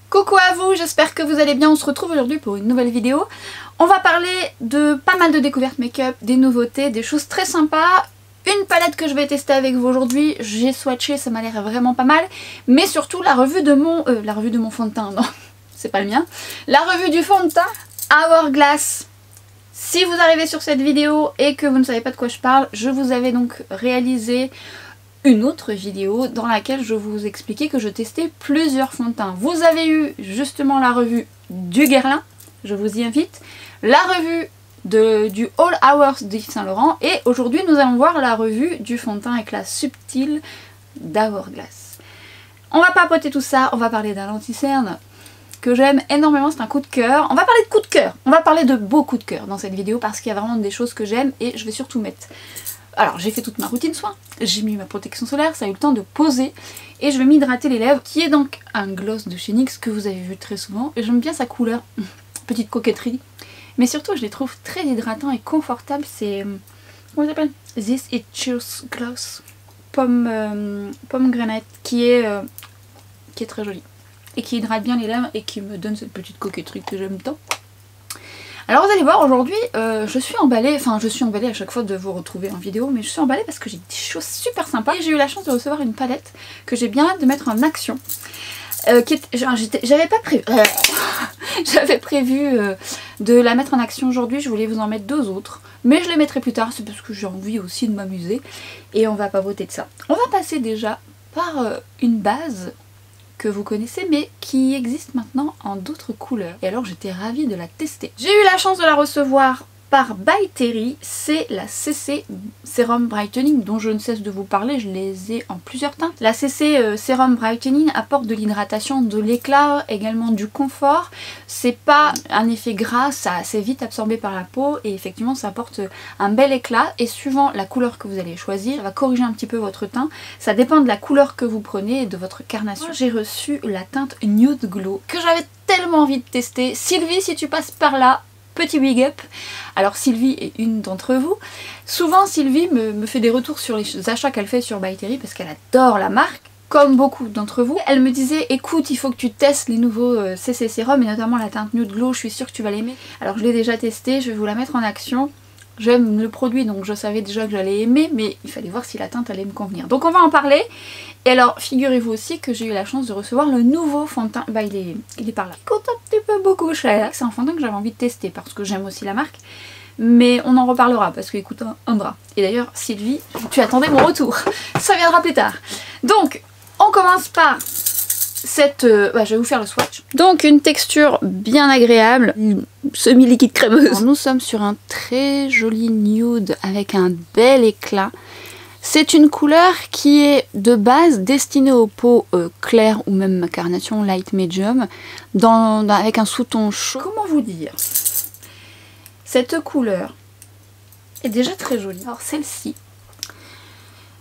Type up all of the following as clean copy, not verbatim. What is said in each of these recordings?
Coucou à vous, j'espère que vous allez bien, on se retrouve aujourd'hui pour une nouvelle vidéo. On va parler de pas mal de découvertes make-up, des nouveautés, des choses très sympas. Une palette que je vais tester avec vous aujourd'hui, j'ai swatché, ça m'a l'air vraiment pas mal. Mais surtout la revue de mon fond de teint, non, c'est pas le mien. La revue du fond de teint Hourglass. Si vous arrivez sur cette vidéo et que vous ne savez pas de quoi je parle, je vous avais donc réalisé une autre vidéo dans laquelle je vous expliquais que je testais plusieurs fonds de teint. Vous avez eu justement la revue du Guerlain, je vous y invite, la revue du All Hours d'Yves Saint Laurent et aujourd'hui nous allons voir la revue du fond de teint éclat subtil d'Hourglass. On va papoter tout ça, on va parler d'un anti-cerne que j'aime énormément, c'est un coup de cœur. On va parler de coup de cœur, on va parler de beaux coups de cœur dans cette vidéo parce qu'il y a vraiment des choses que j'aime et je vais surtout mettre... Alors j'ai fait toute ma routine soin, j'ai mis ma protection solaire, ça a eu le temps de poser et je vais m'hydrater les lèvres qui est donc un gloss de chez NYX que vous avez vu très souvent et j'aime bien sa couleur, petite coquetterie, mais surtout je les trouve très hydratants et confortables. C'est... comment ça s'appelle? This It Cheers Gloss pomme grenade qui est très joli et qui hydrate bien les lèvres et qui me donne cette petite coquetterie que j'aime tant. Alors vous allez voir aujourd'hui, je suis emballée à chaque fois de vous retrouver en vidéo, mais je suis emballée parce que j'ai des choses super sympas. Et j'ai eu la chance de recevoir une palette que j'ai bien hâte de mettre en action. J'avais pas prévu, j'avais prévu de la mettre en action aujourd'hui, je voulais vous en mettre deux autres. Mais je les mettrai plus tard, c'est parce que j'ai envie aussi de m'amuser. Et on va papoter de ça. On va passer déjà par une base que vous connaissez mais qui existe maintenant en d'autres couleurs. Et alors j'étais ravie de la tester. J'ai eu la chance de la recevoir par By Terry, c'est la CC Serum Brightening dont je ne cesse de vous parler, je les ai en plusieurs teintes. La CC Serum Brightening apporte de l'hydratation, de l'éclat, également du confort. C'est pas un effet gras, ça c'est vite absorbé par la peau et effectivement ça apporte un bel éclat et suivant la couleur que vous allez choisir, ça va corriger un petit peu votre teint. Ça dépend de la couleur que vous prenez et de votre carnation. J'ai reçu la teinte Nude Glow que j'avais tellement envie de tester. Sylvie, si tu passes par là, petit big up. Alors Sylvie est une d'entre vous. Souvent Sylvie me fait des retours sur les achats qu'elle fait sur By Terry parce qu'elle adore la marque, comme beaucoup d'entre vous. Elle me disait écoute, il faut que tu testes les nouveaux CC Serum et notamment la teinte Nude Glow, je suis sûre que tu vas l'aimer. Alors je l'ai déjà testé, je vais vous la mettre en action. J'aime le produit donc je savais déjà que j'allais aimer, mais il fallait voir si la teinte allait me convenir. Donc on va en parler. Et alors figurez-vous aussi que j'ai eu la chance de recevoir le nouveau fond de teint, bah il est par là. Il coûte un petit peu beaucoup cher. C'est un fond de teint que j'avais envie de tester parce que j'aime aussi la marque. Mais on en reparlera parce qu'il coûte un bras. Et d'ailleurs Sylvie, tu attendais mon retour. Ça viendra plus tard. Donc on commence par cette... je vais vous faire le swatch. Donc une texture bien agréable, semi-liquide crémeuse. Alors, nous sommes sur un très joli nude avec un bel éclat. C'est une couleur qui est de base destinée aux peaux claires ou même carnation light medium avec un sous-ton chaud. Comment vous dire? Cette couleur est déjà très jolie. Alors celle-ci,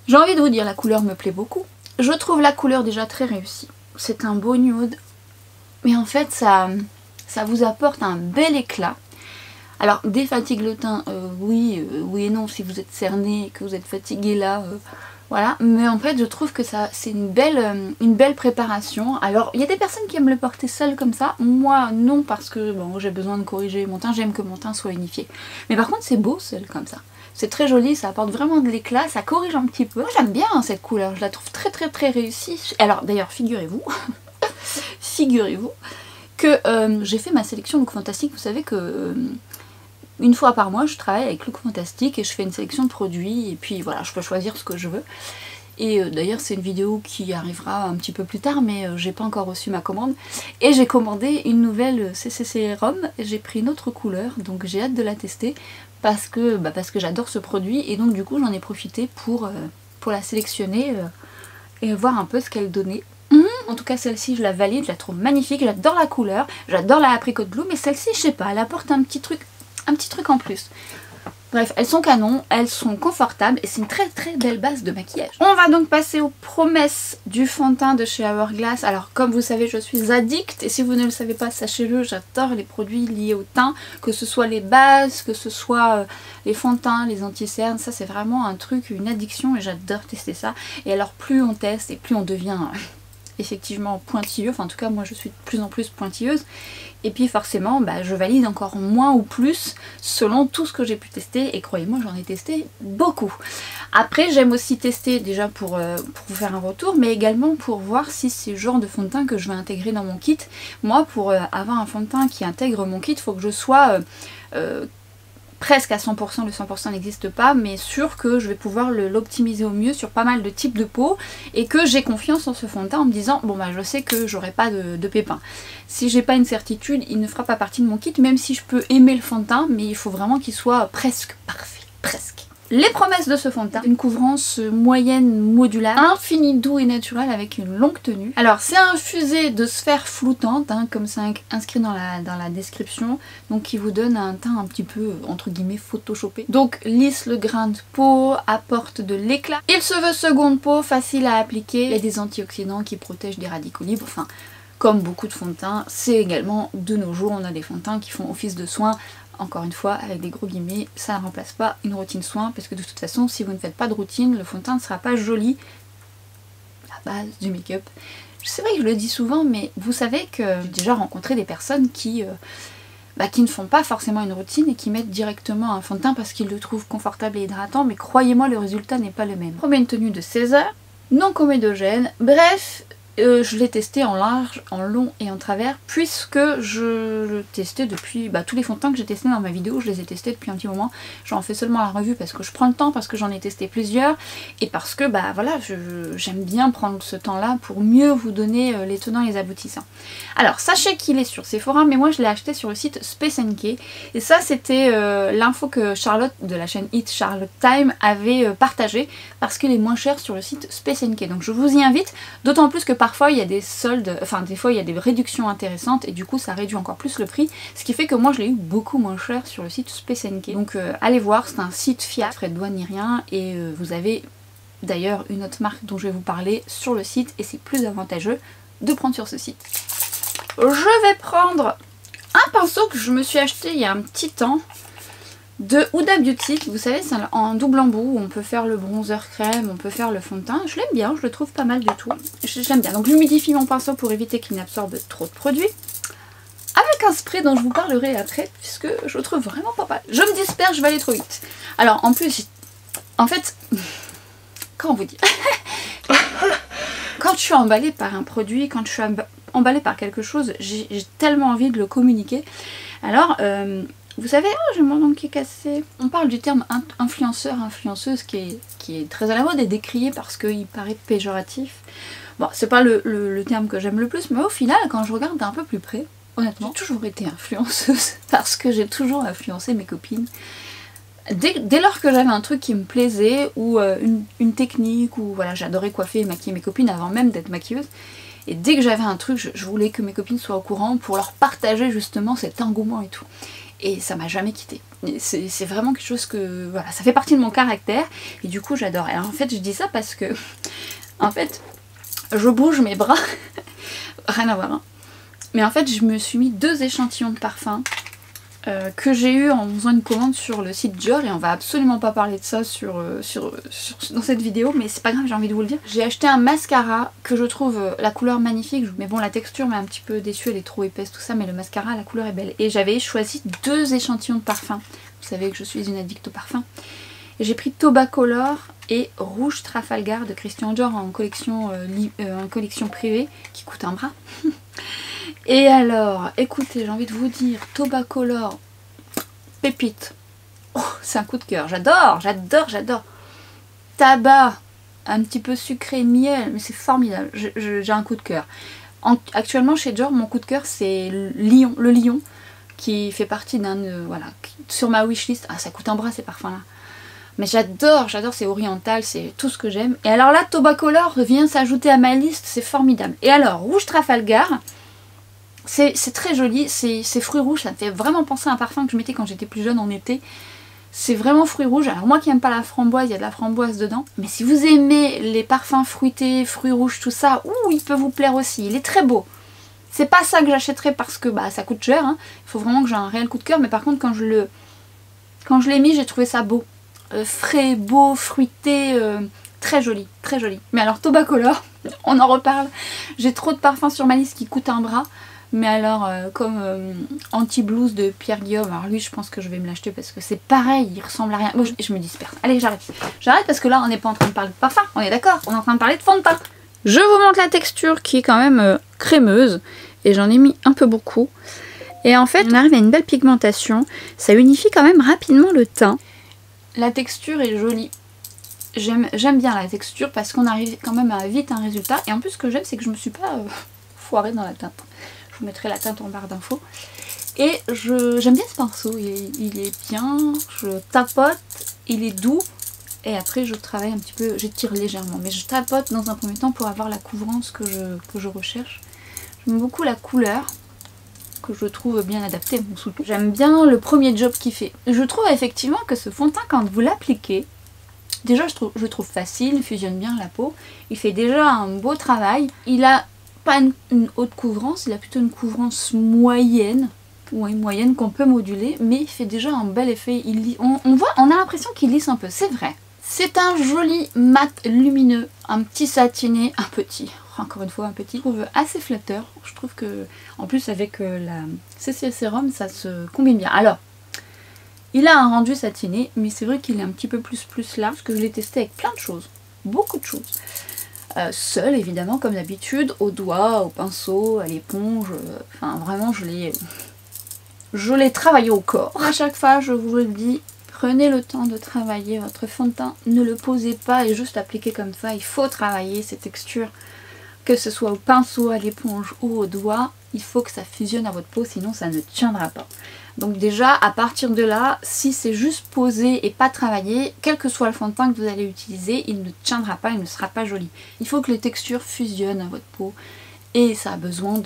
j'ai envie de vous dire, la couleur me plaît beaucoup. Je trouve la couleur déjà très réussie. C'est un beau nude, mais en fait ça vous apporte un bel éclat. Alors défatigue le teint, oui et non si vous êtes cerné, que vous êtes fatigué là, voilà. Mais en fait je trouve que c'est une belle préparation. Alors il y a des personnes qui aiment le porter seul comme ça, moi non parce que bon, j'ai besoin de corriger mon teint, j'aime que mon teint soit unifié. Mais par contre c'est beau seul comme ça. C'est très joli, ça apporte vraiment de l'éclat, ça corrige un petit peu. Moi j'aime bien hein, cette couleur, je la trouve très réussie. Alors d'ailleurs figurez-vous, que j'ai fait ma sélection Look Fantastique. Vous savez que une fois par mois je travaille avec Look Fantastique et je fais une sélection de produits et puis voilà, je peux choisir ce que je veux. Et d'ailleurs c'est une vidéo qui arrivera un petit peu plus tard mais j'ai pas encore reçu ma commande. Et j'ai commandé une nouvelle CC Serum, j'ai pris une autre couleur donc j'ai hâte de la tester parce que j'adore ce produit et donc du coup j'en ai profité pour la sélectionner et voir un peu ce qu'elle donnait. En tout cas celle-ci je la valide, je la trouve magnifique, j'adore la couleur, j'adore la Apricot Blue mais celle-ci je sais pas, elle apporte un petit truc en plus. Bref, elles sont canons, elles sont confortables et c'est une très belle base de maquillage. On va donc passer aux promesses du fond de teint de chez Hourglass. Alors comme vous savez, je suis addict et si vous ne le savez pas, sachez-le, j'adore les produits liés au teint, que ce soit les bases, que ce soit les fonds de teint, les anti-cernes, ça c'est vraiment un truc, une addiction et j'adore tester ça. Et alors plus on teste et plus on devient effectivement pointilleux, enfin en tout cas moi je suis de plus en plus pointilleuse, et puis forcément je valide encore moins ou plus selon tout ce que j'ai pu tester, et croyez-moi j'en ai testé beaucoup. Après j'aime aussi tester déjà pour vous faire un retour, mais également pour voir si c'est le genre de fond de teint que je vais intégrer dans mon kit. Moi pour avoir un fond de teint qui intègre mon kit, il faut que je sois presque à 100%, le 100% n'existe pas, mais sûr que je vais pouvoir l'optimiser au mieux sur pas mal de types de peau, et que j'ai confiance en ce fond de teint en me disant bon je sais que j'aurai pas de pépins. Si j'ai pas une certitude, il ne fera pas partie de mon kit, même si je peux aimer le fond de teint, mais il faut vraiment qu'il soit presque parfait, presque. Les promesses de ce fond de teint: une couvrance moyenne modulable, infini doux et naturel avec une longue tenue. Alors c'est infusé de sphères floutantes, comme c'est inscrit dans la description, donc qui vous donne un teint un petit peu entre guillemets photoshopé. Donc lisse le grain de peau, apporte de l'éclat. Il se veut seconde peau, facile à appliquer. Il y a des antioxydants qui protègent des radicaux libres, enfin comme beaucoup de fonds de teint. C'est également de nos jours, on a des fonds de teint qui font office de soins. Encore une fois, avec des gros guillemets, ça ne remplace pas une routine soin, parce que de toute façon, si vous ne faites pas de routine, le fond de teint ne sera pas joli à base du make-up. C'est vrai que je le dis souvent, mais vous savez que j'ai déjà rencontré des personnes qui ne font pas forcément une routine et qui mettent directement un fond de teint parce qu'ils le trouvent confortable et hydratant, mais croyez-moi, le résultat n'est pas le même. Promet une tenue de 16 heures, non comédogène, bref... je l'ai testé en large, en long et en travers, puisque je le testais depuis tous les fonds de teint que j'ai testés dans ma vidéo, je les ai testés depuis un petit moment. J'en fais seulement la revue parce que je prends le temps, parce que j'en ai testé plusieurs, et parce que voilà, j'aime bien prendre ce temps-là pour mieux vous donner les tenants et les aboutissants. Alors sachez qu'il est sur Sephora, mais moi je l'ai acheté sur le site Space NK, et ça c'était l'info que Charlotte de la chaîne It Charlotte Time avait partagé, parce qu'il est moins cher sur le site Space NK. Donc je vous y invite, d'autant plus que parfois il y a des soldes, enfin des fois il y a des réductions intéressantes, et du coup ça réduit encore plus le prix, ce qui fait que moi je l'ai eu beaucoup moins cher sur le site Space NK. Donc allez voir, c'est un site fiable, frais de douane ni rien, et vous avez d'ailleurs une autre marque dont je vais vous parler sur le site, et c'est plus avantageux de prendre sur ce site. Je vais prendre un pinceau que je me suis acheté il y a un petit temps, de Huda Beauty, vous savez c'est en double embout où on peut faire le bronzer crème, on peut faire le fond de teint. Je l'aime bien, je le trouve pas mal du tout. J'aime bien. Donc j'humidifie mon pinceau pour éviter qu'il n'absorbe trop de produits. Avec un spray dont je vous parlerai après, puisque je le trouve vraiment pas mal. Je me disperse, je vais aller trop vite. Alors en plus, en fait, comment vous dire quand je suis emballée par un produit, quand je suis emballée par quelque chose, j'ai tellement envie de le communiquer. Alors... vous savez, j'ai mon ongle qui est cassé. On parle du terme influenceur, influenceuse qui est très à la mode et décrié parce qu'il paraît péjoratif. Bon, c'est pas le terme que j'aime le plus, mais au final, quand je regarde d'un peu plus près, honnêtement, j'ai toujours été influenceuse parce que j'ai toujours influencé mes copines. Dès lors que j'avais un truc qui me plaisait, ou une technique, ou voilà, j'adorais coiffer et maquiller mes copines avant même d'être maquilleuse. Et dès que j'avais un truc, je voulais que mes copines soient au courant pour leur partager justement cet engouement et tout. Et ça m'a jamais quitté. C'est vraiment quelque chose que... voilà, ça fait partie de mon caractère. Et du coup j'adore. Alors en fait je dis ça parce que... en fait, je bouge mes bras. Rien à voir. Hein. Mais en fait je me suis mis 2 échantillons de parfum que j'ai eu en faisant une commande sur le site Dior, et on va absolument pas parler de ça dans cette vidéo, mais c'est pas grave, j'ai envie de vous le dire. J'ai acheté un mascara que je trouve la couleur magnifique, mais bon la texture m'a un petit peu déçue, elle est trop épaisse tout ça, mais le mascara, la couleur est belle. Et j'avais choisi 2 échantillons de parfum. Vous savez que je suis une addict au parfum. J'ai pris Tobacolor et Rouge Trafalgar de Christian Dior en collection privée, qui coûte un bras. Et alors, écoutez, j'ai envie de vous dire, Tobacolor, pépite. Oh, c'est un coup de cœur. J'adore, j'adore, j'adore. Tabac, un petit peu sucré, miel, mais c'est formidable. J'ai un coup de cœur. Actuellement, chez Dior, mon coup de cœur, c'est le Lion, qui fait partie d'un... voilà, sur ma wishlist. Ah, ça coûte un bras ces parfums-là. Mais j'adore, c'est oriental, c'est tout ce que j'aime. Et alors là, Tobacolor vient s'ajouter à ma liste, c'est formidable. Et alors, Rouge Trafalgar... c'est très joli, c'est fruits rouges, ça me fait vraiment penser à un parfum que je mettais quand j'étais plus jeune en été. C'est vraiment fruits rouges. Alors moi qui n'aime pas la framboise, il y a de la framboise dedans. Mais si vous aimez les parfums fruités, fruits rouges, tout ça, il peut vous plaire aussi. Il est très beau. C'est pas ça que j'achèterais parce que ça coûte cher. Hein. Il faut vraiment que j'ai un réel coup de cœur. Mais par contre quand je l'ai mis, j'ai trouvé ça beau. Frais, beau, fruité, très joli, très joli. Mais alors Tobacolor, On en reparle. J'ai trop de parfums sur ma liste qui coûtent un bras. Mais alors, comme Anti-Blues de Pierre Guillaume, alors lui je pense que je vais me l'acheter parce que c'est pareil, il ressemble à rien. Moi, je me disperse. Allez, j'arrête. J'arrête parce que là on n'est pas en train de parler de parfum, on est d'accord, on est en train de parler de fond de teint. Je vous montre la texture qui est quand même crémeuse. Et j'en ai mis un peu beaucoup. Et en fait, on arrive à une belle pigmentation. Ça unifie quand même rapidement le teint. La texture est jolie. J'aime bien la texture parce qu'on arrive quand même à vite un résultat. Et en plus, ce que j'aime, c'est que je me suis pas foirée dans la teinte. Je vous mettrai la teinte en barre d'infos. Et j'aime bien ce pinceau. Il est bien. Je tapote. Il est doux. Et après, je travaille un petit peu. J'étire légèrement. Mais je tapote dans un premier temps pour avoir la couvrance que je recherche. J'aime beaucoup la couleur, que je trouve bien adaptée à mon sous-ton. J'aime bien le premier job qu'il fait. Je trouve effectivement que ce fond de teint, quand vous l'appliquez, déjà je trouve facile, il fusionne bien la peau. Il fait déjà un beau travail. Il a pas une haute couvrance, il a plutôt une couvrance moyenne. Ouais, moyenne qu'on peut moduler, mais il fait déjà un bel effet. On a l'impression qu'il lisse un peu, c'est vrai. C'est un joli mat lumineux, un petit satiné, encore une fois un petit, je trouve assez flatteur. Je trouve que, en plus avec la CC Sérum, ça se combine bien. Alors, il a un rendu satiné, mais c'est vrai qu'il est un petit peu plus là, parce que je l'ai testé avec plein de choses, beaucoup de choses. Seul évidemment, comme d'habitude, au doigt, au pinceau, à l'éponge, enfin vraiment je l'ai travaillé au corps. À chaque fois, je vous le dis, prenez le temps de travailler votre fond de teint, ne le posez pas et juste appliquez comme ça. Il faut travailler ces textures, que ce soit au pinceau, à l'éponge ou au doigt. Il faut que ça fusionne à votre peau, sinon ça ne tiendra pas. Donc déjà, à partir de là, si c'est juste posé et pas travaillé, quel que soit le fond de teint que vous allez utiliser, il ne tiendra pas, il ne sera pas joli. Il faut que les textures fusionnent à votre peau et ça a besoin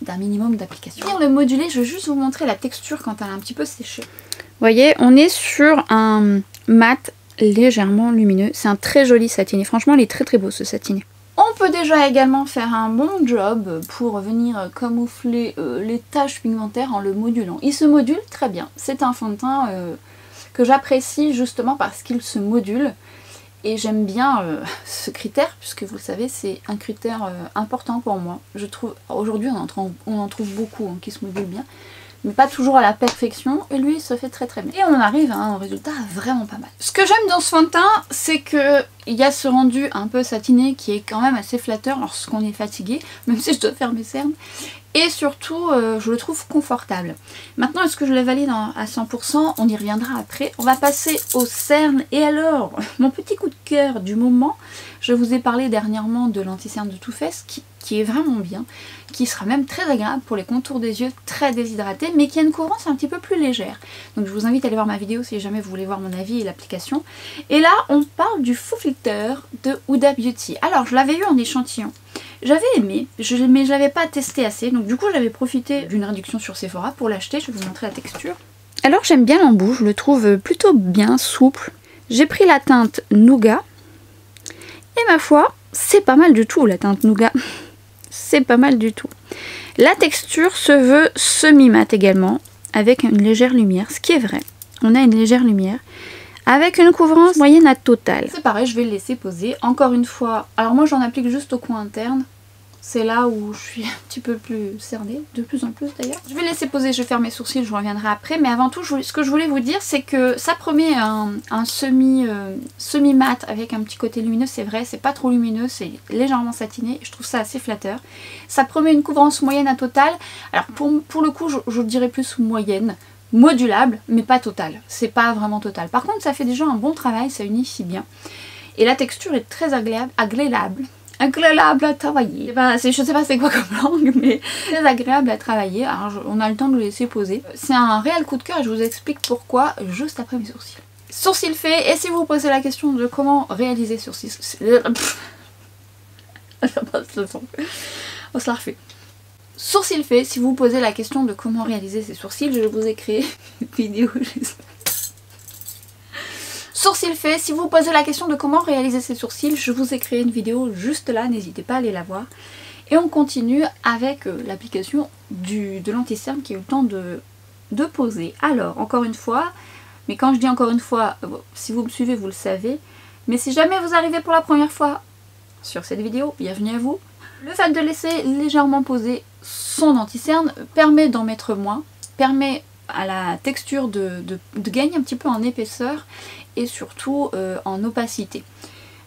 d'un minimum d'application. Pour le moduler, je vais juste vous montrer la texture quand elle a un petit peu séché. Vous voyez, on est sur un mat légèrement lumineux. C'est un très joli satiné. Franchement, il est très beau ce satiné. On peut déjà également faire un bon job pour venir camoufler les taches pigmentaires en le modulant. Il se module très bien. C'est un fond de teint que j'apprécie justement parce qu'il se module. Et j'aime bien ce critère, puisque vous le savez, c'est un critère important pour moi. Je trouve, aujourd'hui on en trouve beaucoup qui se modulent bien, mais pas toujours à la perfection, et lui il se fait très bien. Et on en arrive à un résultat vraiment pas mal. Ce que j'aime dans ce fond de teint, c'est que il y a ce rendu un peu satiné qui est quand même assez flatteur lorsqu'on est fatigué, même si je dois faire mes cernes. Et surtout, je le trouve confortable. Maintenant, est-ce que je le valide à 100%? On y reviendra après. On va passer aux cernes. Et alors, mon petit coup de cœur du moment, je vous ai parlé dernièrement de l'anti-cerne de Too Faced, qui est vraiment bien, qui sera même très agréable pour les contours des yeux très déshydratés, mais qui a une couvrance un petit peu plus légère. Donc je vous invite à aller voir ma vidéo si jamais vous voulez voir mon avis et l'application. Et là, on parle du Faux Filter de Huda Beauty. Alors, je l'avais eu en échantillon. J'avais aimé, mais je l'avais pas testé assez, donc du coup j'avais profité d'une réduction sur Sephora pour l'acheter. Je vais vous montrer la texture. Alors j'aime bien l'embout, je le trouve plutôt bien souple. J'ai pris la teinte Nougat, et ma foi, c'est pas mal du tout la teinte Nougat. C'est pas mal du tout. La texture se veut semi-mat également, avec une légère lumière, ce qui est vrai. On a une légère lumière. Avec une couvrance moyenne à totale. C'est pareil, je vais le laisser poser. Encore une fois, alors moi j'en applique juste au coin interne. C'est là où je suis un petit peu plus cernée, de plus en plus d'ailleurs. Je vais laisser poser, je vais faire mes sourcils, je reviendrai après. Mais avant tout, ce que je voulais vous dire, c'est que ça promet un semi-mat avec un petit côté lumineux. C'est vrai, c'est pas trop lumineux, c'est légèrement satiné. Je trouve ça assez flatteur. Ça promet une couvrance moyenne à totale. Alors pour le coup, je dirais plus moyenne. Modulable, mais pas total. C'est pas vraiment total. Par contre, ça fait déjà un bon travail, ça unifie bien. Et la texture est très agréable à travailler. Je sais pas c'est quoi comme langue, mais très agréable à travailler. Alors, on a le temps de le laisser poser. C'est un réel coup de cœur et je vous explique pourquoi juste après mes sourcils. Sourcils faits, et si vous vous posez la question de comment réaliser sourcils... On se la refait. Sourcils faits, si vous vous posez la question de comment réaliser ses sourcils, je vous ai créé une vidéo juste. Sourcils faits, si vous vous posez la question de comment réaliser ses sourcils, je vous ai créé une vidéo juste là, n'hésitez pas à aller la voir. Et on continue avec l'application de l'anti-cerne qui a eu le temps de poser. Alors, encore une fois, mais quand je dis encore une fois, si vous me suivez, vous le savez, mais si jamais vous arrivez pour la première fois sur cette vidéo, bienvenue à vous. Le fait de laisser légèrement poser son anti-cerne permet d'en mettre moins, permet à la texture de gagner un petit peu en épaisseur et surtout en opacité.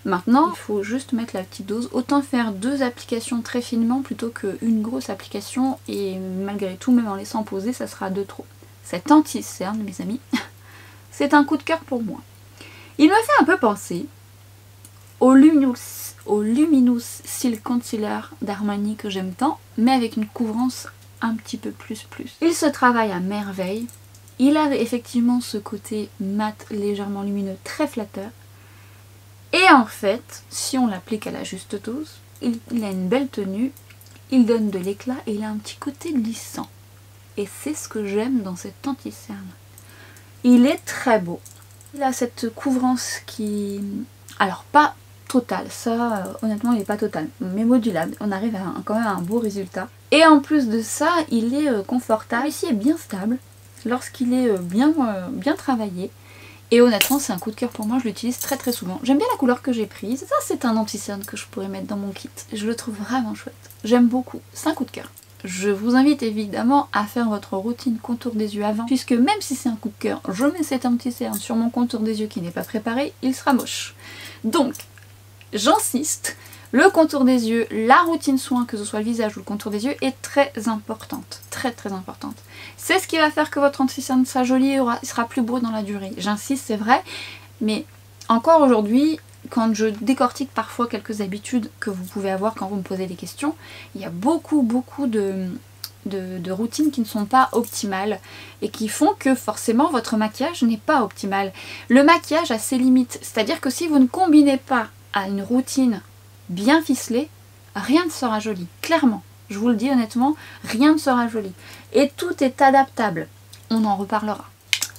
Maintenant, il faut juste mettre la petite dose. Autant faire 2 applications très finement plutôt qu'une grosse application, et malgré tout, même en laissant poser, ça sera de trop. Cet anti-cerne, mes amis, c'est un coup de cœur pour moi. Il me fait un peu penser au Luminous Silk Concealer d'Armani que j'aime tant, mais avec une couvrance un petit peu plus. Il se travaille à merveille. Il a effectivement ce côté mat, légèrement lumineux, très flatteur. Et en fait, si on l'applique à la juste dose, il a une belle tenue, il donne de l'éclat et il a un petit côté lissant. Et c'est ce que j'aime dans cet anti-cerne. Il est très beau. Il a cette couvrance qui... alors pas totale, ça honnêtement il n'est pas total, mais modulable. On arrive à quand même à un beau résultat. Et en plus de ça, il est confortable. Ici est bien stable lorsqu'il est bien travaillé. Et honnêtement c'est un coup de cœur pour moi, je l'utilise très souvent. J'aime bien la couleur que j'ai prise. Ça c'est un anti-cerne que je pourrais mettre dans mon kit. Je le trouve vraiment chouette. J'aime beaucoup. C'est un coup de cœur. Je vous invite évidemment à faire votre routine contour des yeux avant, puisque même si c'est un coup de cœur, je mets cet anti-cerne sur mon contour des yeux qui n'est pas préparé, il sera moche. Donc, j'insiste, le contour des yeux, la routine soin, que ce soit le visage ou le contour des yeux, est très importante. Très importante. C'est ce qui va faire que votre anti-cerne sera joli et sera plus beau dans la durée. J'insiste, c'est vrai, mais encore aujourd'hui, quand je décortique parfois quelques habitudes que vous pouvez avoir quand vous me posez des questions, il y a beaucoup de routines qui ne sont pas optimales et qui font que forcément votre maquillage n'est pas optimal. Le maquillage a ses limites, c'est-à-dire que si vous ne combinez pas à une routine bien ficelée, rien ne sera joli, clairement. Je vous le dis honnêtement, rien ne sera joli. Et tout est adaptable, on en reparlera.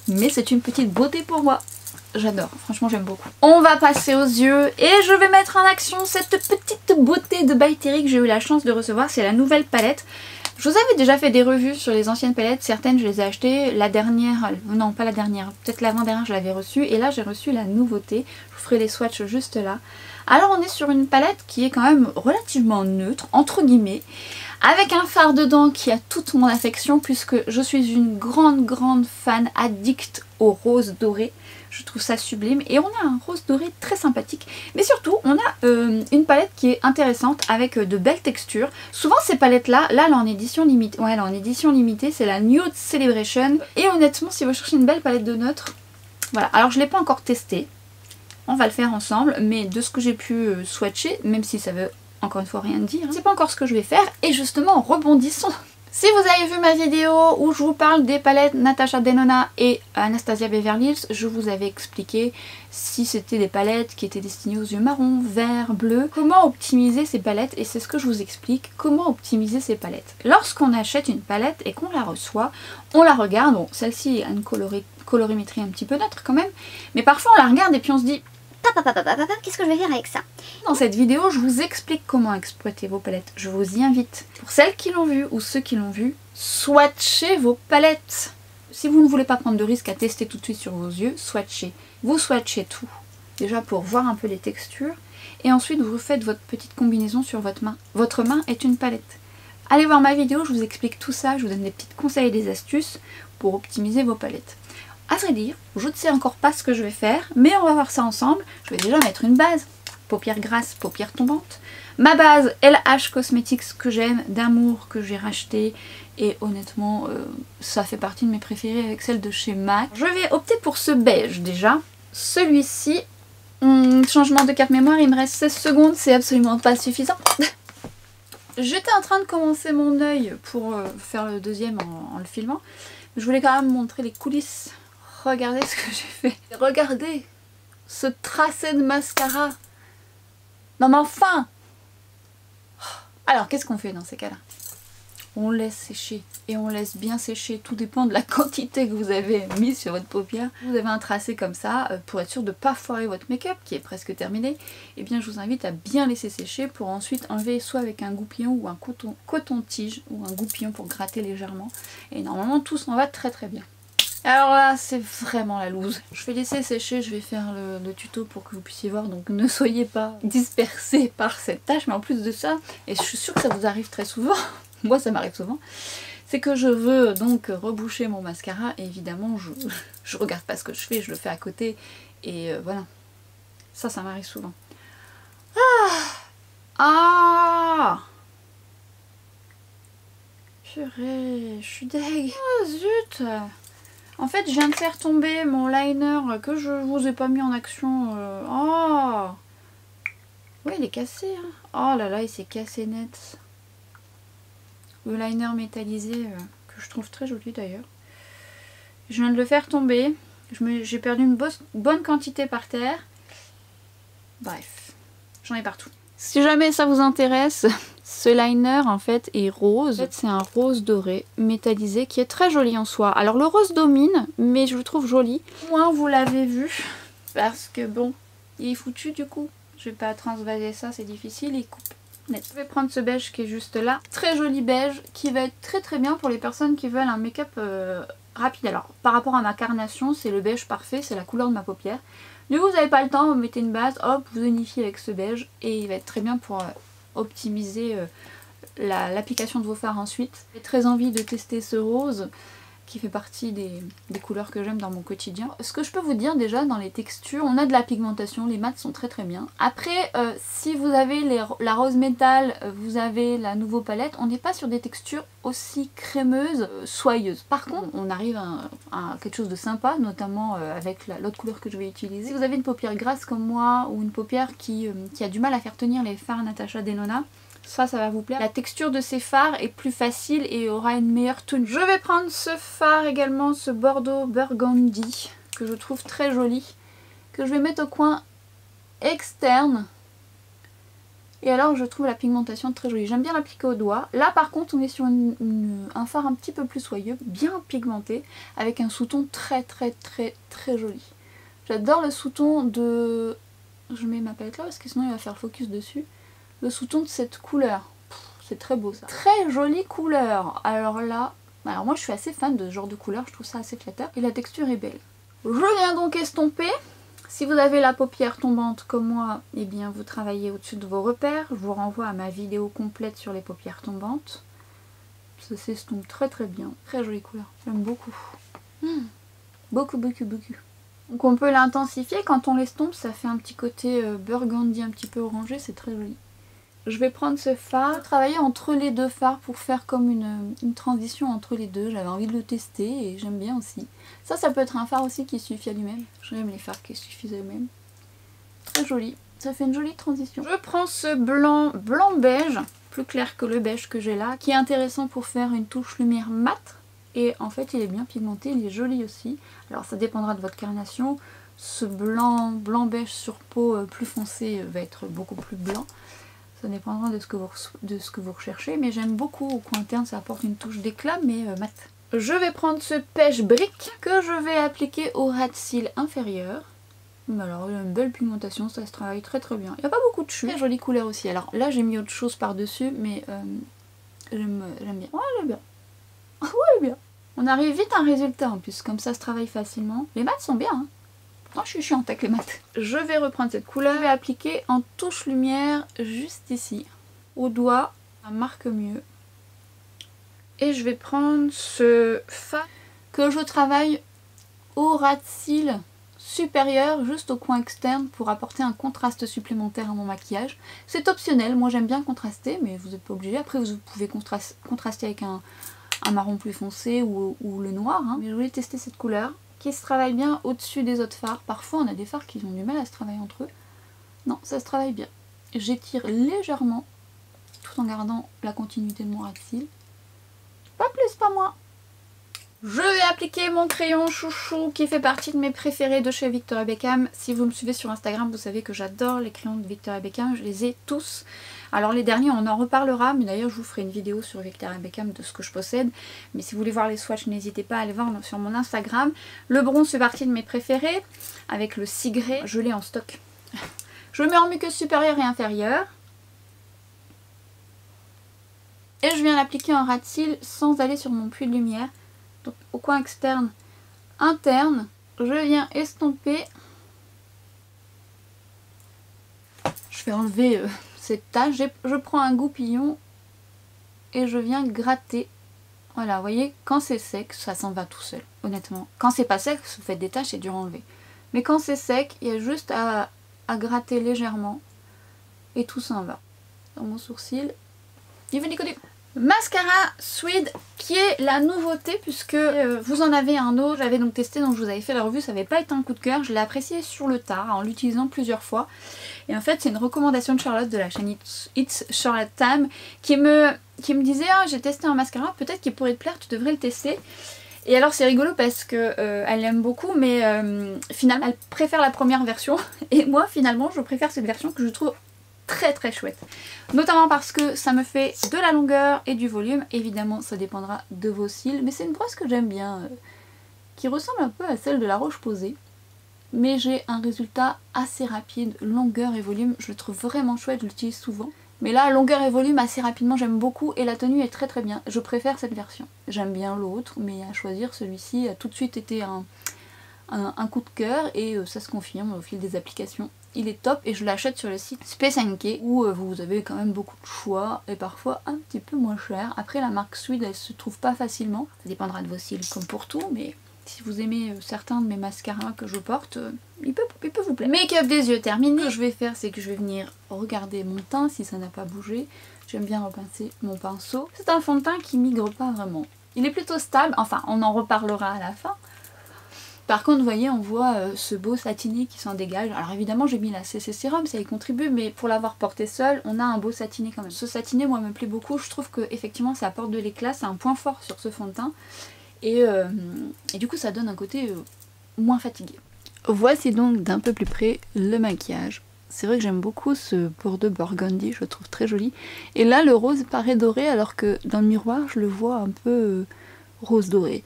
Mais c'est une petite beauté pour moi. J'adore, franchement j'aime beaucoup. On va passer aux yeux et je vais mettre en action cette petite beauté de By Terry que j'ai eu la chance de recevoir. C'est la nouvelle palette. Je vous avais déjà fait des revues sur les anciennes palettes, certaines je les ai achetées. La dernière, non pas la dernière, peut-être l'avant-dernière je l'avais reçue. Et là j'ai reçu la nouveauté. Je vous ferai les swatchs juste là. Alors on est sur une palette qui est quand même relativement neutre, entre guillemets. Avec un fard dedans qui a toute mon affection puisque je suis une grande fan addict au rose doré. Je trouve ça sublime et on a un rose doré très sympathique. Mais surtout on a une palette qui est intéressante avec de belles textures. Souvent ces palettes là elle est en édition limitée. Ouais, elle est en édition limitée, c'est la Nude Celebration. Et honnêtement si vous cherchez une belle palette de neutre, voilà. Alors je ne l'ai pas encore testée. On va le faire ensemble, mais de ce que j'ai pu swatcher, même si ça veut encore une fois rien dire, c'est pas encore ce que je vais faire. Et justement rebondissons. Si vous avez vu ma vidéo où je vous parle des palettes Natasha Denona et Anastasia Beverly Hills, je vous avais expliqué si c'était des palettes qui étaient destinées aux yeux marron, vert, bleu, comment optimiser ces palettes, et c'est ce que je vous explique, comment optimiser ces palettes. Lorsqu'on achète une palette et qu'on la reçoit, on la regarde, bon celle-ci a une colorimétrie un petit peu neutre quand même, mais parfois on la regarde et puis on se dit qu'est-ce que je vais faire avec ça? Dans cette vidéo, je vous explique comment exploiter vos palettes. Je vous y invite. Pour celles qui l'ont vu ou ceux qui l'ont vu, swatchez vos palettes. Si vous ne voulez pas prendre de risque à tester tout de suite sur vos yeux, swatchez. Vous swatchez tout. Déjà pour voir un peu les textures. Et ensuite, vous faites votre petite combinaison sur votre main. Votre main est une palette. Allez voir ma vidéo, je vous explique tout ça. Je vous donne des petits conseils et des astuces pour optimiser vos palettes. À vrai dire, je ne sais encore pas ce que je vais faire, mais on va voir ça ensemble. Je vais déjà mettre une base, paupières grasses, paupières tombantes. Ma base LH Cosmetics que j'aime, d'amour, que j'ai racheté. Et honnêtement, ça fait partie de mes préférés avec celle de chez MAC. Je vais opter pour ce beige déjà. Celui-ci, changement de carte mémoire, il me reste 16 secondes, c'est absolument pas suffisant. J'étais en train de commencer mon œil pour faire le deuxième en le filmant. Je voulais quand même montrer les coulisses. Regardez ce que j'ai fait. Regardez ce tracé de mascara. Non mais enfin. Alors qu'est-ce qu'on fait dans ces cas-là? On laisse sécher. Et on laisse bien sécher. Tout dépend de la quantité que vous avez mise sur votre paupière. Vous avez un tracé comme ça, pour être sûr de ne pas foirer votre make-up qui est presque terminé. Et bien je vous invite à bien laisser sécher pour ensuite enlever soit avec un goupillon ou un coton-tige ou un goupillon pour gratter légèrement. Et normalement tout s'en va très bien. Alors là, c'est vraiment la loose. Je vais laisser sécher, je vais faire le tuto pour que vous puissiez voir. Donc ne soyez pas dispersés par cette tâche. Mais en plus de ça, et je suis sûre que ça vous arrive très souvent, moi ça m'arrive souvent, c'est que je veux donc reboucher mon mascara. Et évidemment, je regarde pas ce que je fais, je le fais à côté. Et voilà. Ça m'arrive souvent. Ah purée, je suis deg. Oh zut. En fait, je viens de faire tomber mon liner que je vous ai pas mis en action. Oh ouais, il est cassé. Hein. Oh là là, il s'est cassé net. Le liner métallisé, que je trouve très joli d'ailleurs. Je viens de le faire tomber. J'ai perdu une bonne quantité par terre. Bref, j'en ai partout. Si jamais ça vous intéresse, ce liner en fait est rose. En fait, c'est un rose doré métallisé qui est très joli en soi. Alors le rose domine, mais je le trouve joli. Au moins vous l'avez vu, parce que bon, il est foutu du coup. Je vais pas transvaser ça, c'est difficile, il coupe net. Je vais prendre ce beige qui est juste là. Très joli beige qui va être très bien pour les personnes qui veulent un make-up rapide. Alors par rapport à ma carnation, c'est le beige parfait, c'est la couleur de ma paupière. Du coup vous n'avez pas le temps, vous mettez une base, hop, vous unifiez avec ce beige et il va être très bien pour optimiser l'application de vos fards ensuite. J'ai très envie de tester ce rose qui fait partie des couleurs que j'aime dans mon quotidien. Ce que je peux vous dire déjà dans les textures, on a de la pigmentation, les mats sont très bien. Après, si vous avez la rose métal, vous avez la nouveau palette, on n'est pas sur des textures aussi crémeuses, soyeuses. Par contre, on arrive à quelque chose de sympa, notamment avec l'autre couleur que je vais utiliser. Si vous avez une paupière grasse comme moi, ou une paupière qui a du mal à faire tenir les fards Natasha Denona, ça va vous plaire. La texture de ces fards est plus facile et aura une meilleure tenue. Je vais prendre ce fard également, ce Bordeaux Burgundy, que je trouve très joli, que je vais mettre au coin externe. Et alors je trouve la pigmentation très jolie. J'aime bien l'appliquer au doigt. Là par contre on est sur un fard un petit peu plus soyeux, bien pigmenté, avec un sous-ton très joli. J'adore le sous-ton de... Je mets ma palette là parce que sinon il va faire focus dessus. Le sous-ton de cette couleur, c'est très beau ça. Très jolie couleur. Alors là, moi je suis assez fan de ce genre de couleur, je trouve ça assez flatteur. Et la texture est belle. Je viens donc estomper. Si vous avez la paupière tombante comme moi, eh bien vous travaillez au-dessus de vos repères. Je vous renvoie à ma vidéo complète sur les paupières tombantes. Ça s'estompe très bien. Très jolie couleur, j'aime beaucoup. Beaucoup. Donc on peut l'intensifier, quand on l'estompe ça fait un petit côté burgundy un petit peu orangé, c'est très joli. Je vais prendre ce fard, travailler entre les deux fards pour faire comme une transition entre les deux. J'avais envie de le tester et j'aime bien aussi. Ça peut être un fard aussi qui suffit à lui-même. J'aime les fards qui suffisent à eux-mêmes. Très joli. Ça fait une jolie transition. Je prends ce blanc beige, plus clair que le beige que j'ai là, qui est intéressant pour faire une touche lumière mat. Et en fait il est bien pigmenté, il est joli aussi. Alors ça dépendra de votre carnation. Ce blanc beige sur peau plus foncé va être beaucoup plus blanc. Ça dépendra de ce que vous recherchez, mais j'aime beaucoup au coin interne, ça apporte une touche d'éclat mais mat. Je vais prendre ce pêche brique que je vais appliquer au ras de cils inférieur. Alors il a une belle pigmentation, ça se travaille très bien. Il n'y a pas beaucoup de chute, jolie couleur aussi. Alors là j'ai mis autre chose par dessus, mais j'aime bien. Ouais, j'aime bien. Ouais, j'aime bien. On arrive vite à un résultat en plus, comme ça se travaille facilement. Les mats sont bien, hein. Oh, je suis chiante avec les mats. Je vais reprendre cette couleur, je vais appliquer en touche lumière juste ici. Au doigt, ça marque mieux. Et je vais prendre ce fard que je travaille au ras de cils supérieur, juste au coin externe pour apporter un contraste supplémentaire à mon maquillage. C'est optionnel, moi j'aime bien contraster, mais vous n'êtes pas obligé. Après vous pouvez contraster avec un marron plus foncé ou le noir. Hein. Mais je voulais tester cette couleur qui se travaille bien au-dessus des autres fards. Parfois on a des fards qui ont du mal à se travailler entre eux. Non, ça se travaille bien. J'étire légèrement tout en gardant la continuité de mon ras de cils. Pas plus, pas moins. Je vais appliquer mon crayon chouchou qui fait partie de mes préférés de chez Victoria Beckham. Si vous me suivez sur Instagram, vous savez que j'adore les crayons de Victoria Beckham. Je les ai tous. Alors les derniers, on en reparlera, mais d'ailleurs je vous ferai une vidéo sur Victoria Beckham de ce que je possède. Mais si vous voulez voir les swatchs, n'hésitez pas à aller voir sur mon Instagram. Le bronze fait partie de mes préférés, avec le cigré. Je l'ai en stock. Je le mets en muqueuse supérieure et inférieure. Et je viens l'appliquer en ras de cils sans aller sur mon puits de lumière. Donc au coin externe, interne, je viens estomper. Je vais enlever cette tache. Je prends un goupillon et je viens gratter. Voilà, vous voyez, quand c'est sec, ça s'en va tout seul, honnêtement. Quand c'est pas sec, vous faites des taches, c'est dur à enlever. Mais quand c'est sec, il y a juste à gratter légèrement et tout s'en va. Dans mon sourcil, il va décoller. Mascara Swede qui est la nouveauté puisque vous en avez un autre, j'avais donc testé, donc je vous avais fait la revue, ça n'avait pas été un coup de cœur, je l'ai apprécié sur le tard en l'utilisant plusieurs fois. Et en fait c'est une recommandation de Charlotte de la chaîne It's Charlotte Time qui me disait oh, j'ai testé un mascara, peut-être qu'il pourrait te plaire, tu devrais le tester. Et alors c'est rigolo parce que elle l'aime beaucoup mais finalement elle préfère la première version et moi finalement je préfère cette version que je trouve très très chouette. Notamment parce que ça me fait de la longueur et du volume. Évidemment ça dépendra de vos cils. Mais c'est une brosse que j'aime bien. Qui ressemble un peu à celle de la Roche-Posay. Mais j'ai un résultat assez rapide. Longueur et volume. Je le trouve vraiment chouette. Je l'utilise souvent. Mais là longueur et volume assez rapidement j'aime beaucoup. Et la tenue est très très bien. Je préfère cette version. J'aime bien l'autre. Mais à choisir celui-ci a tout de suite été un coup de cœur. Et ça se confirme au fil des applications. Il est top et je l'achète sur le site Spesanke où vous avez quand même beaucoup de choix et parfois un petit peu moins cher. Après la marque Swede elle se trouve pas facilement, ça dépendra de vos cils comme pour tout mais si vous aimez certains de mes mascaras que je porte, il peut vous plaire. Make-up des yeux terminé, ce que je vais faire c'est que je vais venir regarder mon teint si ça n'a pas bougé. J'aime bien repincer mon pinceau. C'est un fond de teint qui migre pas vraiment. Il est plutôt stable, enfin on en reparlera à la fin. Par contre, vous voyez, on voit ce beau satiné qui s'en dégage. Alors évidemment, j'ai mis la CC Sérum, ça y contribue, mais pour l'avoir porté seul, on a un beau satiné quand même. Ce satiné, moi, me plaît beaucoup. Je trouve que effectivement, ça apporte de l'éclat, c'est un point fort sur ce fond de teint. Et du coup, ça donne un côté moins fatigué. Voici donc d'un peu plus près le maquillage. C'est vrai que j'aime beaucoup ce bordeaux burgundy, je le trouve très joli. Et là, le rose paraît doré, alors que dans le miroir, je le vois un peu rose doré.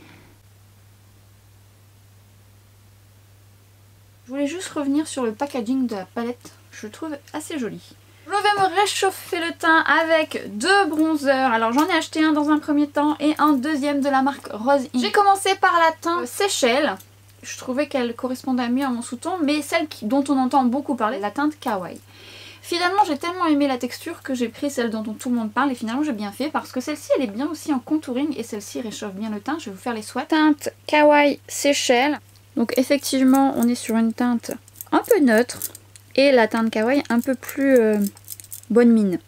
Je voulais juste revenir sur le packaging de la palette, je le trouve assez joli. Je vais me réchauffer le teint avec deux bronzers. Alors j'en ai acheté un dans un premier temps et un deuxième de la marque Rose Inc. J'ai commencé par la teinte Seychelles. Je trouvais qu'elle correspondait mieux à mon sous-ton, mais celle dont on entend beaucoup parler, la teinte Kawaii. Finalement j'ai tellement aimé la texture que j'ai pris celle dont tout le monde parle et finalement j'ai bien fait parce que celle-ci elle est bien aussi en contouring et celle-ci réchauffe bien le teint. Je vais vous faire les swatchs. Teinte Kawaii Seychelles. Donc effectivement on est sur une teinte un peu neutre et la teinte Kawaii un peu plus bonne mine.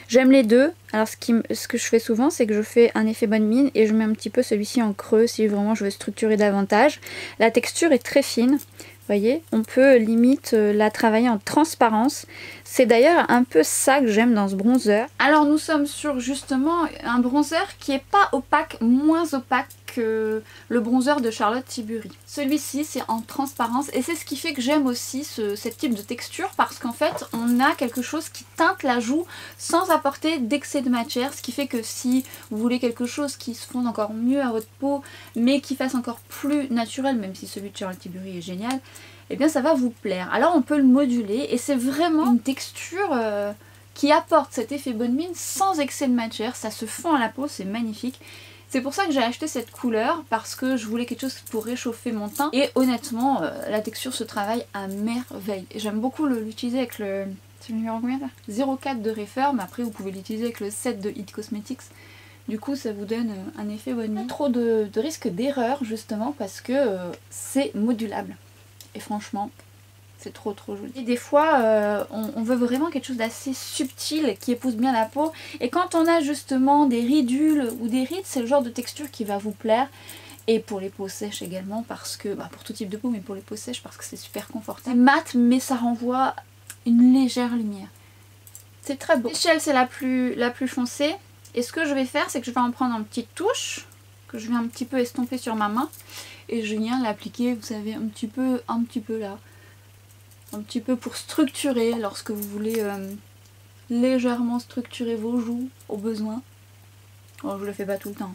J'aime les deux. Alors ce que je fais souvent c'est que je fais un effet bonne mine et je mets un petit peu celui-ci en creux si vraiment je veux structurer davantage. La texture est très fine. Vous voyez, on peut limite la travailler en transparence. C'est d'ailleurs un peu ça que j'aime dans ce bronzer. Alors nous sommes sur justement un bronzer qui est pas opaque, moins opaque que le bronzer de Charlotte Tilbury. Celui-ci c'est en transparence et c'est ce qui fait que j'aime aussi ce type de texture parce qu'en fait on a quelque chose qui teinte la joue sans apporter d'excès de matière, ce qui fait que si vous voulez quelque chose qui se fonde encore mieux à votre peau mais qui fasse encore plus naturel, même si celui de Charlotte Tilbury est génial, et eh bien ça va vous plaire. Alors on peut le moduler et c'est vraiment une texture qui apporte cet effet bonne mine sans excès de matière, ça se fond à la peau, c'est magnifique. C'est pour ça que j'ai acheté cette couleur parce que je voulais quelque chose pour réchauffer mon teint et honnêtement la texture se travaille à merveille. J'aime beaucoup l'utiliser avec le... c'est le numéro combien là 04 de Refer, mais après vous pouvez l'utiliser avec le 7 de It Cosmetics. Du coup ça vous donne un effet bonne mine. Pas trop de risque d'erreur justement parce que c'est modulable. Et franchement, c'est trop joli. Et des fois, on veut vraiment quelque chose d'assez subtil qui épouse bien la peau. Et quand on a justement des ridules ou des rides, c'est le genre de texture qui va vous plaire. Et pour les peaux sèches également, parce que, pour tout type de peau, mais pour les peaux sèches, parce que c'est super confortable. C'est mat, mais ça renvoie une légère lumière. C'est très beau. L'échelle, c'est la plus foncée. Et ce que je vais faire, c'est que je vais en prendre une petite touche, que je vais un petit peu estomper sur ma main. Et je viens l'appliquer, vous savez, un petit peu là. Un petit peu pour structurer lorsque vous voulez légèrement structurer vos joues au besoin. Oh, je le fais pas tout le temps.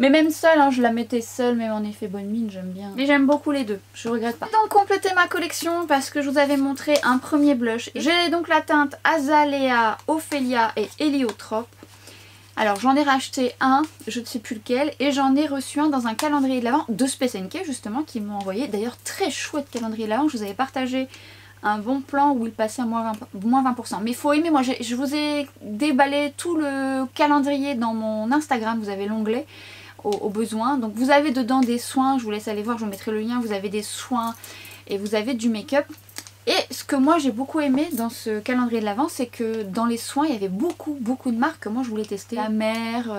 Mais même seule, hein, je la mettais seule, même en effet bonne mine, j'aime bien. Mais j'aime beaucoup les deux, je regrette pas. J'ai donc complété ma collection parce que je vous avais montré un premier blush. J'ai donc la teinte Azalea, Ophelia et Héliotrope. Alors j'en ai racheté un, je ne sais plus lequel, et j'en ai reçu un dans un calendrier de l'Avent de Space NK justement, qui m'ont envoyé. D'ailleurs très chouette calendrier de l'Avent, je vous avais partagé un bon plan où il passait à moins 20%. Mais il faut aimer, moi je vous ai déballé tout le calendrier dans mon Instagram, vous avez l'onglet au besoin. Donc vous avez dedans des soins, je vous laisse aller voir, je vous mettrai le lien, vous avez des soins et vous avez du make-up. Et ce que moi j'ai beaucoup aimé dans ce calendrier de l'Avent, c'est que dans les soins il y avait beaucoup de marques que moi je voulais tester. La mer,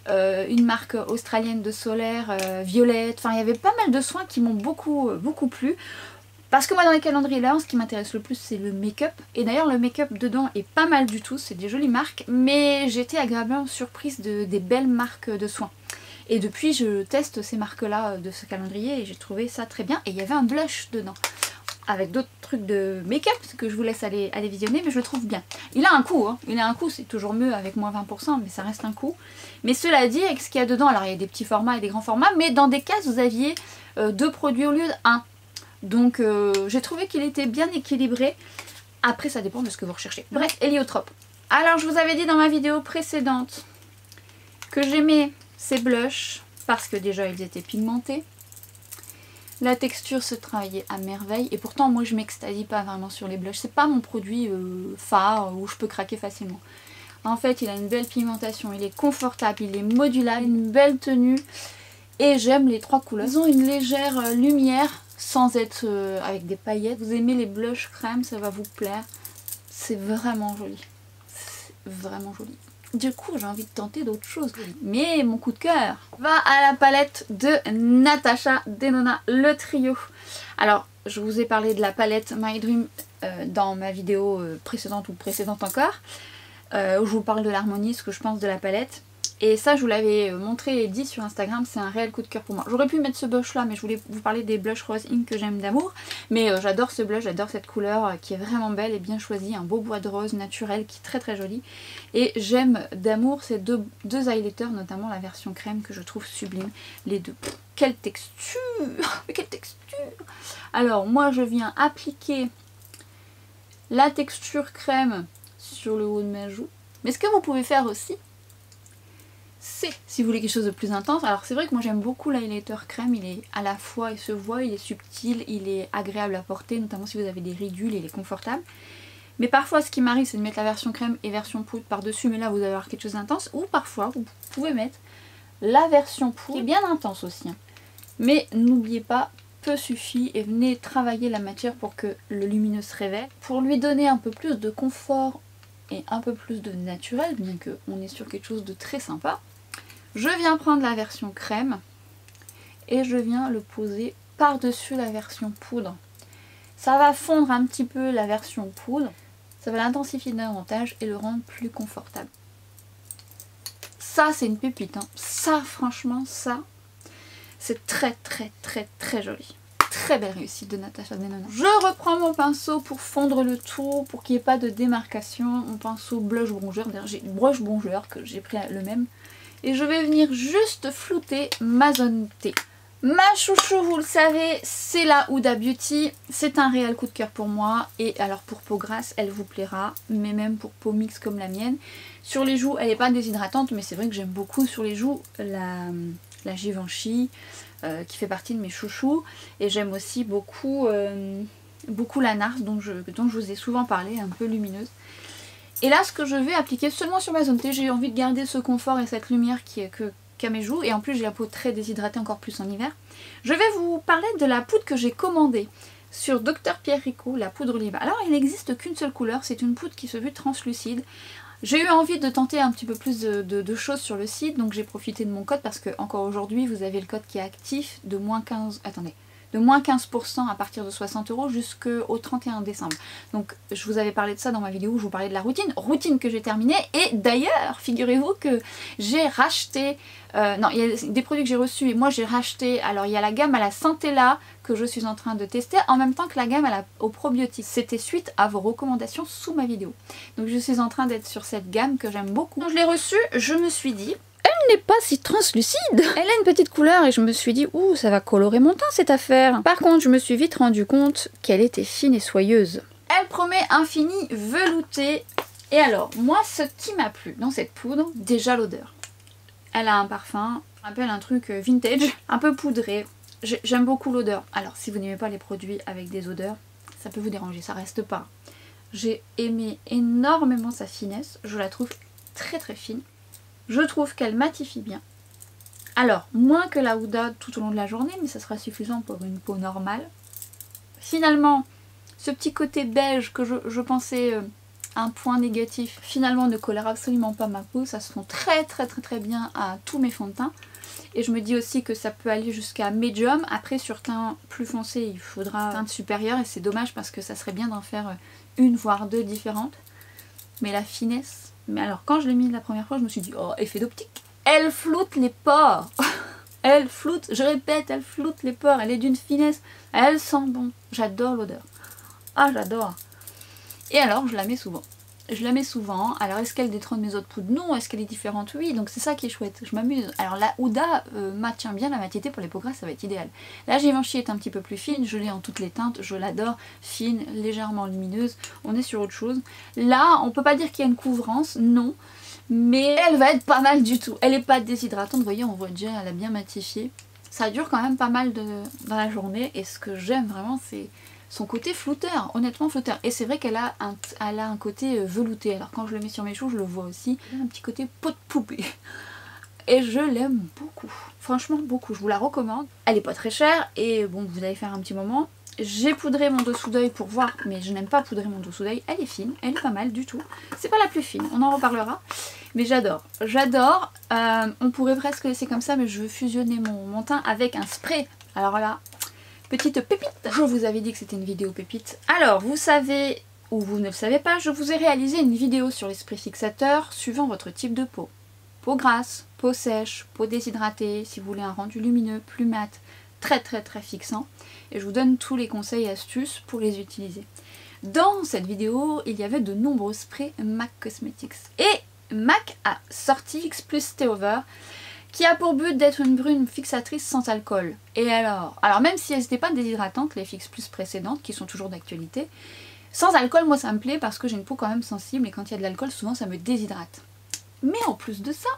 une marque australienne de solaire, Violette, enfin il y avait pas mal de soins qui m'ont beaucoup plu. Parce que moi dans les calendriers là, ce qui m'intéresse le plus c'est le make-up. Et d'ailleurs le make-up dedans est pas mal du tout, c'est des jolies marques. Mais j'ai été agréablement surprise des belles marques de soins. Et depuis je teste ces marques là de ce calendrier et j'ai trouvé ça très bien. Et il y avait un blush dedans. Avec d'autres trucs de make-up que je vous laisse aller visionner, mais je le trouve bien. Il a un coût, hein. Il a un coût, c'est toujours mieux avec moins 20%, mais ça reste un coût. Mais cela dit, avec ce qu'il y a dedans, alors il y a des petits formats et des grands formats, mais dans des cases vous aviez 2 produits au lieu d'1. Donc j'ai trouvé qu'il était bien équilibré. Après ça dépend de ce que vous recherchez. Bref, héliotrope. Alors je vous avais dit dans ma vidéo précédente que j'aimais ces blushs parce que déjà ils étaient pigmentés. La texture se travaillait à merveille et pourtant moi je m'extasie pas vraiment sur les blushs. C'est pas mon produit phare où je peux craquer facilement. En fait il a une belle pigmentation, il est confortable, il est modulable, une belle tenue et j'aime les 3 couleurs. Ils ont une légère lumière sans être avec des paillettes. Vous aimez les blushs crème, ça va vous plaire. C'est vraiment joli. C'est vraiment joli. Du coup j'ai envie de tenter d'autres choses. Mais mon coup de cœur va à la palette de Natasha Denona, le trio. Alors je vous ai parlé de la palette My Dream dans ma vidéo précédente ou précédente encore. Où je vous parle de l'harmonie, ce que je pense de la palette. Et ça je vous l'avais montré et dit sur Instagram, c'est un réel coup de cœur pour moi. J'aurais pu mettre ce blush là mais je voulais vous parler des blushs Rose Ink que j'aime d'amour. Mais j'adore ce blush, j'adore cette couleur qui est vraiment belle et bien choisie. Un beau bois de rose naturel qui est très joli. Et j'aime d'amour ces deux highlighters, notamment la version crème que je trouve sublime. Les deux. Quelle texture! Quelle texture! Alors moi je viens appliquer la texture crème sur le haut de ma joue. Mais ce que vous pouvez faire aussi, c'est, si vous voulez quelque chose de plus intense, alors c'est vrai que moi j'aime beaucoup l'highlighter crème, il est à la fois, il se voit, il est subtil, il est agréable à porter, notamment si vous avez des ridules, il est confortable. Mais parfois ce qui m'arrive c'est de mettre la version crème et version poudre par dessus, mais là vous allez avoir quelque chose d'intense, ou parfois vous pouvez mettre la version poudre, qui est bien intense aussi. Hein. Mais n'oubliez pas, peu suffit et venez travailler la matière pour que le lumineux se révèle, pour lui donner un peu plus de confort et un peu plus de naturel, bien qu'on est sur quelque chose de très sympa. Je viens prendre la version crème et je viens le poser par-dessus la version poudre. Ça va fondre un petit peu la version poudre, ça va l'intensifier davantage et le rendre plus confortable. Ça c'est une pépite, hein. Ça franchement, ça c'est très joli. Très belle réussite de Natasha Denona. Je reprends mon pinceau pour fondre le tout, pour qu'il n'y ait pas de démarcation. Mon pinceau blush bronzer, d'ailleurs j'ai brush bronzer que j'ai pris le même. Et je vais venir juste flouter ma zone T. Ma chouchou, vous le savez, c'est la Huda Beauty. C'est un réel coup de cœur pour moi. Et alors pour peau grasse, elle vous plaira. Mais même pour peau mixte comme la mienne. Sur les joues, elle n'est pas déshydratante, mais c'est vrai que j'aime beaucoup sur les joues la Givenchy. Qui fait partie de mes chouchous, et j'aime aussi beaucoup la NARS dont je vous ai souvent parlé, un peu lumineuse. Et là ce que je vais appliquer seulement sur ma zone T, j'ai envie de garder ce confort et cette lumière qu'à mes joues, et en plus j'ai la peau très déshydratée, encore plus en hiver. Je vais vous parler de la poudre que j'ai commandée sur Dr Pierrico, la poudre Oliva. Alors il n'existe qu'une seule couleur, c'est une poudre qui se veut translucide. J'ai eu envie de tenter un petit peu plus de choses sur le site, donc j'ai profité de mon code parce que encore aujourd'hui vous avez le code qui est actif de moins 15%, attendez, de moins 15% à partir de 60 € jusqu'au 31 décembre. Donc je vous avais parlé de ça dans ma vidéo où je vous parlais de la routine que j'ai terminée, et d'ailleurs figurez-vous que j'ai racheté, non il y a des produits que j'ai reçus et moi j'ai racheté, alors il y a la gamme à la Centella que je suis en train de tester en même temps que la gamme aux probiotiques. C'était suite à vos recommandations sous ma vidéo. Donc je suis en train d'être sur cette gamme que j'aime beaucoup. Quand je l'ai reçue, je me suis dit, elle n'est pas si translucide. Elle a une petite couleur et je me suis dit, ouh, ça va colorer mon teint cette affaire. Par contre, je me suis vite rendu compte qu'elle était fine et soyeuse. Elle promet un fini velouté Et alors, moi, ce qui m'a plu dans cette poudre, déjà l'odeur. Elle a un parfum, on appelle un truc vintage, un peu poudré. J'aime beaucoup l'odeur. Alors, si vous n'aimez pas les produits avec des odeurs, ça peut vous déranger, ça reste pas. J'ai aimé énormément sa finesse, je la trouve très très fine. Je trouve qu'elle matifie bien. Alors, moins que la Huda tout au long de la journée, mais ça sera suffisant pour une peau normale. Finalement, ce petit côté beige que je pensais un point négatif, finalement ne colère absolument pas ma peau. Ça se fond très bien à tous mes fonds de teint. Et je me dis aussi que ça peut aller jusqu'à médium. Après, sur teint plus foncé, il faudra teinte supérieure. Et c'est dommage parce que ça serait bien d'en faire une voire deux différentes. Mais la finesse... Mais alors, quand je l'ai mis la première fois, je me suis dit, oh, effet d'optique. Elle floute les pores. Elle floute, je répète, elle floute les pores. Elle est d'une finesse. Elle sent bon. J'adore l'odeur. Ah, j'adore. Et alors, je la mets souvent. Je la mets souvent. Alors, est-ce qu'elle détrône mes autres poudres? Non. Est-ce qu'elle est différente? Oui. Donc, c'est ça qui est chouette. Je m'amuse. Alors, la Huda maintient bien la matité pour les peaux grasses, ça va être idéal. La Givenchy est un petit peu plus fine. Je l'ai en toutes les teintes. Je l'adore. Fine, légèrement lumineuse. On est sur autre chose. Là, on peut pas dire qu'il y a une couvrance. Non. Mais elle va être pas mal du tout. Elle est pas déshydratante. Vous voyez, on voit déjà, elle a bien matifié. Ça dure quand même pas mal dans la journée. Et ce que j'aime vraiment, c'est son côté flouteur, honnêtement flouteur. Et c'est vrai qu'elle a un côté velouté. Alors quand je le mets sur mes joues, je le vois aussi. Elle a un petit côté peau de poupée. Et je l'aime beaucoup. Franchement beaucoup. Je vous la recommande. Elle est pas très chère. Et bon, vous allez faire un petit moment. J'ai poudré mon dessous d'œil pour voir. Mais je n'aime pas poudrer mon dessous d'œil. Elle est fine. Elle est pas mal du tout. C'est pas la plus fine. On en reparlera. Mais j'adore. J'adore. On pourrait presque laisser comme ça. Mais je veux fusionner mon teint avec un spray. Alors là... petite pépite. Je vous avais dit que c'était une vidéo pépite. Alors, vous savez, ou vous ne le savez pas, je vous ai réalisé une vidéo sur les sprays fixateurs suivant votre type de peau. Peau grasse, peau sèche, peau déshydratée, si vous voulez un rendu lumineux, plus mat, très fixant. Et je vous donne tous les conseils et astuces pour les utiliser. Dans cette vidéo, il y avait de nombreux sprays MAC Cosmetics. Et MAC a sorti Fix Plus Stay Over, qui a pour but d'être une brume fixatrice sans alcool. Et alors même si elles n'étaient pas déshydratantes, les Fix Plus précédentes, qui sont toujours d'actualité, sans alcool, moi ça me plaît parce que j'ai une peau quand même sensible et quand il y a de l'alcool, souvent ça me déshydrate. Mais en plus de ça,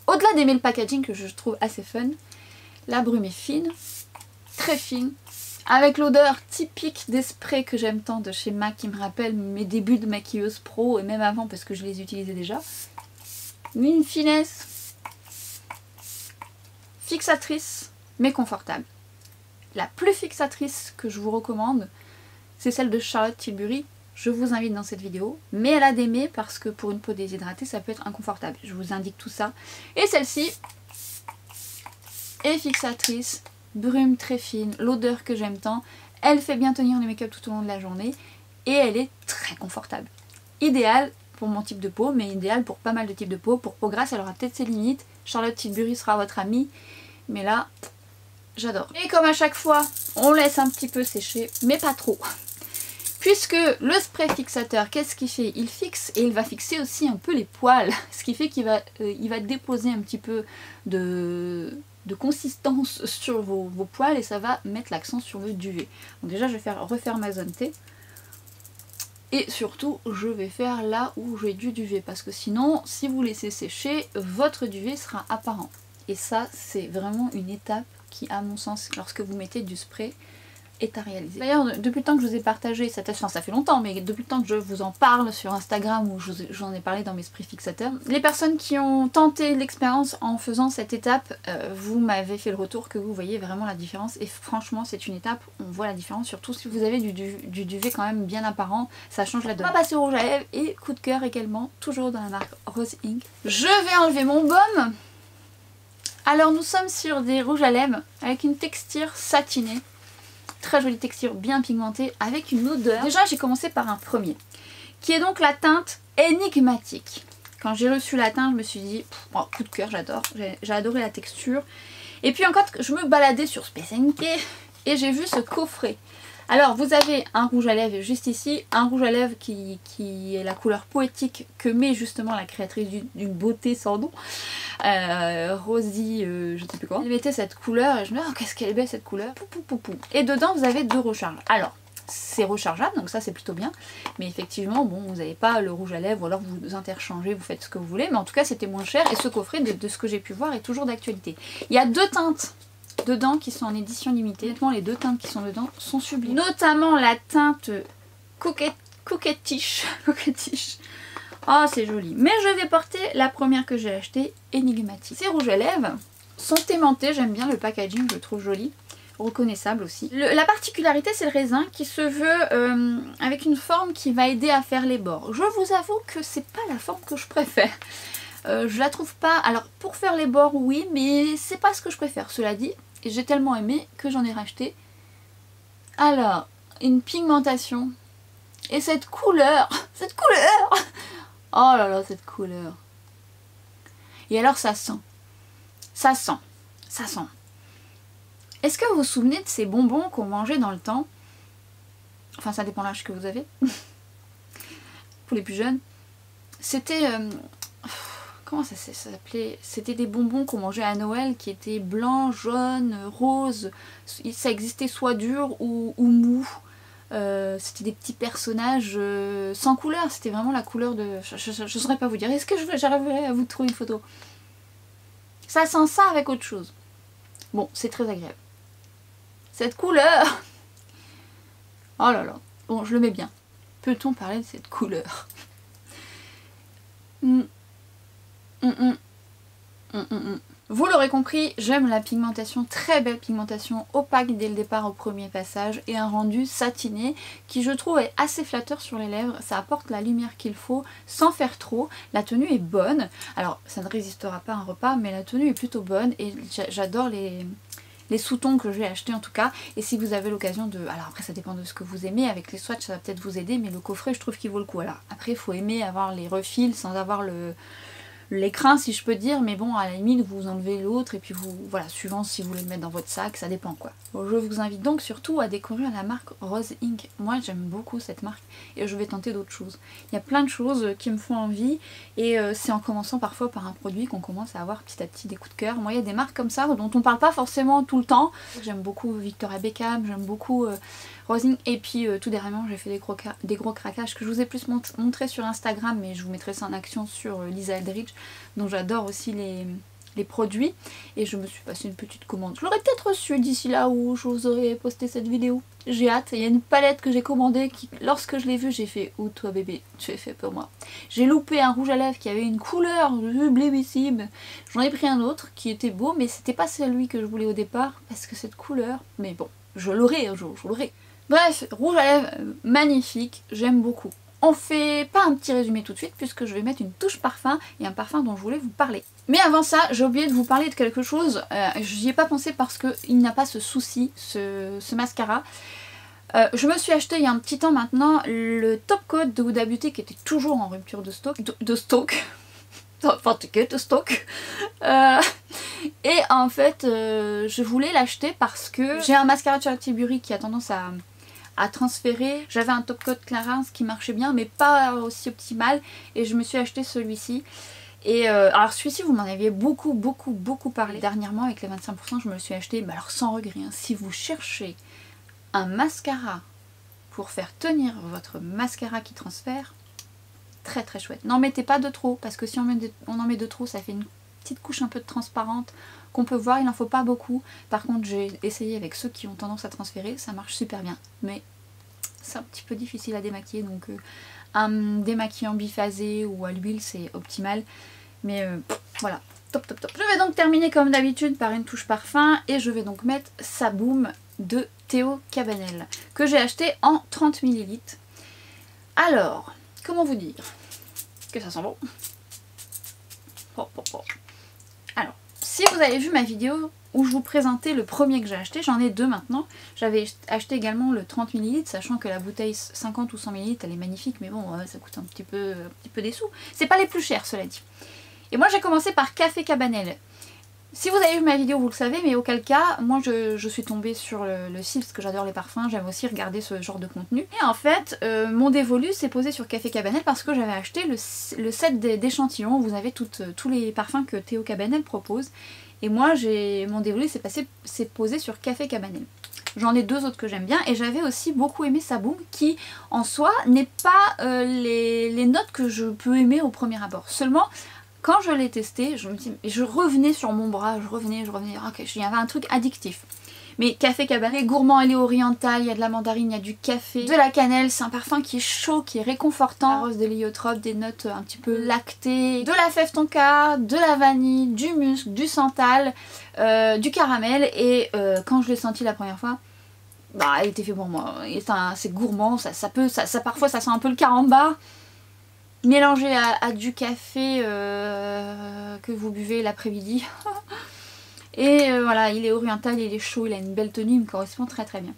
au-delà d'aimer le packaging que je trouve assez fun, la brume est fine, très fine, avec l'odeur typique des sprays que j'aime tant de chez MAC qui me rappelle mes débuts de maquilleuse pro et même avant parce que je les utilisais déjà. Une finesse fixatrice mais confortable. La plus fixatrice que je vous recommande, c'est celle de Charlotte Tilbury. Je vous invite dans cette vidéo, mais elle a des mais parce que pour une peau déshydratée ça peut être inconfortable. Je vous indique tout ça. Et celle-ci est fixatrice, brume très fine, l'odeur que j'aime tant. Elle fait bien tenir le make-up tout au long de la journée et elle est très confortable. Idéal pour mon type de peau, mais idéal pour pas mal de types de peau. Pour peau grasse, elle aura peut-être ses limites. Charlotte Tilbury sera votre amie, mais là, j'adore. Et comme à chaque fois, on laisse un petit peu sécher, mais pas trop. Puisque le spray fixateur, qu'est-ce qu'il fait? Il fixe et il va fixer aussi un peu les poils. Ce qui fait qu'il va, déposer un petit peu de consistance sur vos poils et ça va mettre l'accent sur le duvet. Donc déjà, je vais refaire ma zone T. Et surtout, je vais faire là où j'ai du duvet. Parce que sinon, si vous laissez sécher, votre duvet sera apparent. Et ça, c'est vraiment une étape qui, à mon sens, lorsque vous mettez du spray, est à réaliser. D'ailleurs, depuis le temps que je vous ai partagé, ça fait longtemps, mais depuis le temps que je vous en parle sur Instagram ou j'en ai parlé dans mes sprays fixateurs, les personnes qui ont tenté l'expérience en faisant cette étape, vous m'avez fait le retour que vous voyez vraiment la différence. Et franchement, c'est une étape où on voit la différence, surtout si vous avez du duvet quand même bien apparent, ça change la donne. On va passer au rouge à lèvres et coup de cœur également, toujours dans la marque Rose Inc. Je vais enlever mon baume. Alors nous sommes sur des rouges à lèvres avec une texture satinée. Très jolie texture, bien pigmentée, avec une odeur. Déjà j'ai commencé par un premier, qui est donc la teinte énigmatique. Quand j'ai reçu la teinte, je me suis dit, oh, coup de cœur, j'adore, j'ai adoré la texture. Et puis encore, je me baladais sur Space NK et j'ai vu ce coffret. Alors vous avez un rouge à lèvres juste ici, un rouge à lèvres qui est la couleur poétique que met justement la créatrice d'une beauté sans nom, Rosie, je sais plus quoi. Elle mettait cette couleur et je me dis, oh, qu'est-ce qu'elle est belle cette couleur. Pou, pou, pou, pou. Et dedans vous avez deux recharges. Alors, c'est rechargeable, donc ça c'est plutôt bien. Mais effectivement, bon, vous n'avez pas le rouge à lèvres, ou alors vous interchangez, vous faites ce que vous voulez. Mais en tout cas, c'était moins cher. Et ce coffret, de ce que j'ai pu voir, est toujours d'actualité. Il y a 2 teintes dedans qui sont en édition limitée. Honnêtement, les 2 teintes qui sont dedans sont sublimes. Notamment la teinte coquettiche. Oh, c'est joli. Mais je vais porter la première que j'ai achetée, énigmatique. Ces rouges à lèvres sont aimantés. J'aime bien le packaging, je le trouve joli. Reconnaissable aussi. La particularité, c'est le raisin qui se veut avec une forme qui va aider à faire les bords. Je vous avoue que c'est pas la forme que je préfère. Je la trouve pas... Alors, pour faire les bords, oui, mais c'est pas ce que je préfère. Cela dit, j'ai tellement aimé que j'en ai racheté. Alors, une pigmentation. Et cette couleur. Cette couleur. Oh là là, cette couleur. Et alors, ça sent. Ça sent. Ça sent. Est-ce que vous vous souvenez de ces bonbons qu'on mangeait dans le temps? Enfin, ça dépend de l'âge que vous avez. Pour les plus jeunes. C'était... comment ça s'appelait? C'était des bonbons qu'on mangeait à Noël qui étaient blancs, jaunes, roses. Ça existait soit dur ou mou. C'était des petits personnages sans couleur. C'était vraiment la couleur de... Je ne saurais pas vous dire. Est-ce que j'arriverai à vous trouver une photo? Ça sent ça avec autre chose. Bon, c'est très agréable. Cette couleur. Oh là là. Bon, je le mets bien. Peut-on parler de cette couleur? Vous l'aurez compris, j'aime la pigmentation, très belle pigmentation, opaque dès le départ au premier passage et un rendu satiné qui je trouve est assez flatteur sur les lèvres. Ça apporte la lumière qu'il faut sans faire trop. La tenue est bonne. Alors ça ne résistera pas à un repas, mais la tenue est plutôt bonne et j'adore les sous-tons que j'ai achetés en tout cas. Et si vous avez l'occasion de... Alors après ça dépend de ce que vous aimez, avec les swatchs ça va peut-être vous aider, mais le coffret je trouve qu'il vaut le coup. Alors après il faut aimer avoir les refils sans avoir l'écrin si je peux dire, mais bon à la limite vous enlevez l'autre et puis vous, voilà, suivant si vous voulez le mettre dans votre sac, ça dépend quoi. Bon, je vous invite donc surtout à découvrir la marque Rose Inc. Moi j'aime beaucoup cette marque et je vais tenter d'autres choses. Il y a plein de choses qui me font envie et c'est en commençant parfois par un produit qu'on commence à avoir petit à petit des coups de cœur. Moi il y a des marques comme ça dont on parle pas forcément tout le temps. J'aime beaucoup Victoria Beckham, j'aime beaucoup Rose Inc. Et puis tout dernièrement j'ai fait des gros craquages que je vous ai plus montré sur Instagram, mais je vous mettrai ça en action sur Lisa Eldridge, dont j'adore aussi les produits, et je me suis passé une petite commande. Je l'aurais peut-être reçue d'ici là où je vous aurais posté cette vidéo. J'ai hâte. Il y a une palette que j'ai commandée qui, lorsque je l'ai vue, j'ai fait oh toi bébé, tu es fait pour moi. J'ai loupé un rouge à lèvres qui avait une couleur sublimissime. J'en ai pris un autre qui était beau, mais c'était pas celui que je voulais au départ parce que cette couleur, mais bon, je l'aurai un jour, je l'aurai. Bref, rouge à lèvres magnifique, j'aime beaucoup. On fait pas un petit résumé tout de suite puisque je vais mettre une touche parfum et un parfum dont je voulais vous parler. Mais avant ça, j'ai oublié de vous parler de quelque chose. J'y ai pas pensé parce qu'il n'a pas ce souci, ce mascara. Je me suis acheté il y a un petit temps maintenant le Top Coat de Huda Beauty qui était toujours en rupture de stock. Et en fait, je voulais l'acheter parce que j'ai un mascara de Charlotte Tilbury qui a tendance à transférer. J'avais un Top Coat Clarins qui marchait bien mais pas aussi optimal et je me suis acheté celui-ci. Et alors celui-ci vous m'en aviez beaucoup parlé. Dernièrement avec les 25% je me le suis acheté, mais alors sans regret. Hein. Si vous cherchez un mascara pour faire tenir votre mascara qui transfère, très chouette. N'en mettez pas de trop parce que si on en met de trop ça fait une petite couche un peu transparente qu'on peut voir, il n'en faut pas beaucoup. Par contre j'ai essayé avec ceux qui ont tendance à transférer, ça marche super bien, mais c'est un petit peu difficile à démaquiller, donc un démaquillant biphasé ou à l'huile c'est optimal, mais voilà, top. Je vais donc terminer comme d'habitude par une touche parfum et je vais donc mettre Saboum de Théo Cabanel que j'ai acheté en 30 ml. Alors, comment vous dire que ça sent bon. Alors, si vous avez vu ma vidéo où je vous présentais le premier que j'ai acheté, j'en ai deux maintenant. J'avais acheté également le 30 ml, sachant que la bouteille 50 ou 100 ml elle est magnifique, mais bon, ça coûte un petit peu des sous. C'est pas les plus chers, cela dit. Et moi j'ai commencé par Café Cabanel. Si vous avez vu ma vidéo vous le savez, mais auquel cas, moi je suis tombée sur le site parce que j'adore les parfums, j'aime aussi regarder ce genre de contenu. Et en fait, mon dévolu s'est posé sur Café Cabanel parce que j'avais acheté le set d'échantillons où vous avez tous les parfums que Théo Cabanel propose. Et moi, mon dévolu s'est posé sur Café Cabanel. J'en ai deux autres que j'aime bien et j'avais aussi beaucoup aimé Saboom qui en soi n'est pas les notes que je peux aimer au premier abord. Seulement quand je l'ai testé, je revenais sur mon bras, je revenais, ok, il y avait un truc addictif. Mais Café Cabaret, gourmand et oriental, il y a de la mandarine, il y a du café, de la cannelle, c'est un parfum qui est chaud, qui est réconfortant. La rose de l'héliotrope, des notes un petit peu lactées, de la fève tonka, de la vanille, du musc, du santal, du caramel et quand je l'ai senti la première fois, bah il était fait pour moi. C'est gourmand, parfois ça sent un peu le caramba. Mélangé à du café que vous buvez l'après-midi. Et voilà, il est oriental, il est chaud, il a une belle tenue, il me correspond très très bien.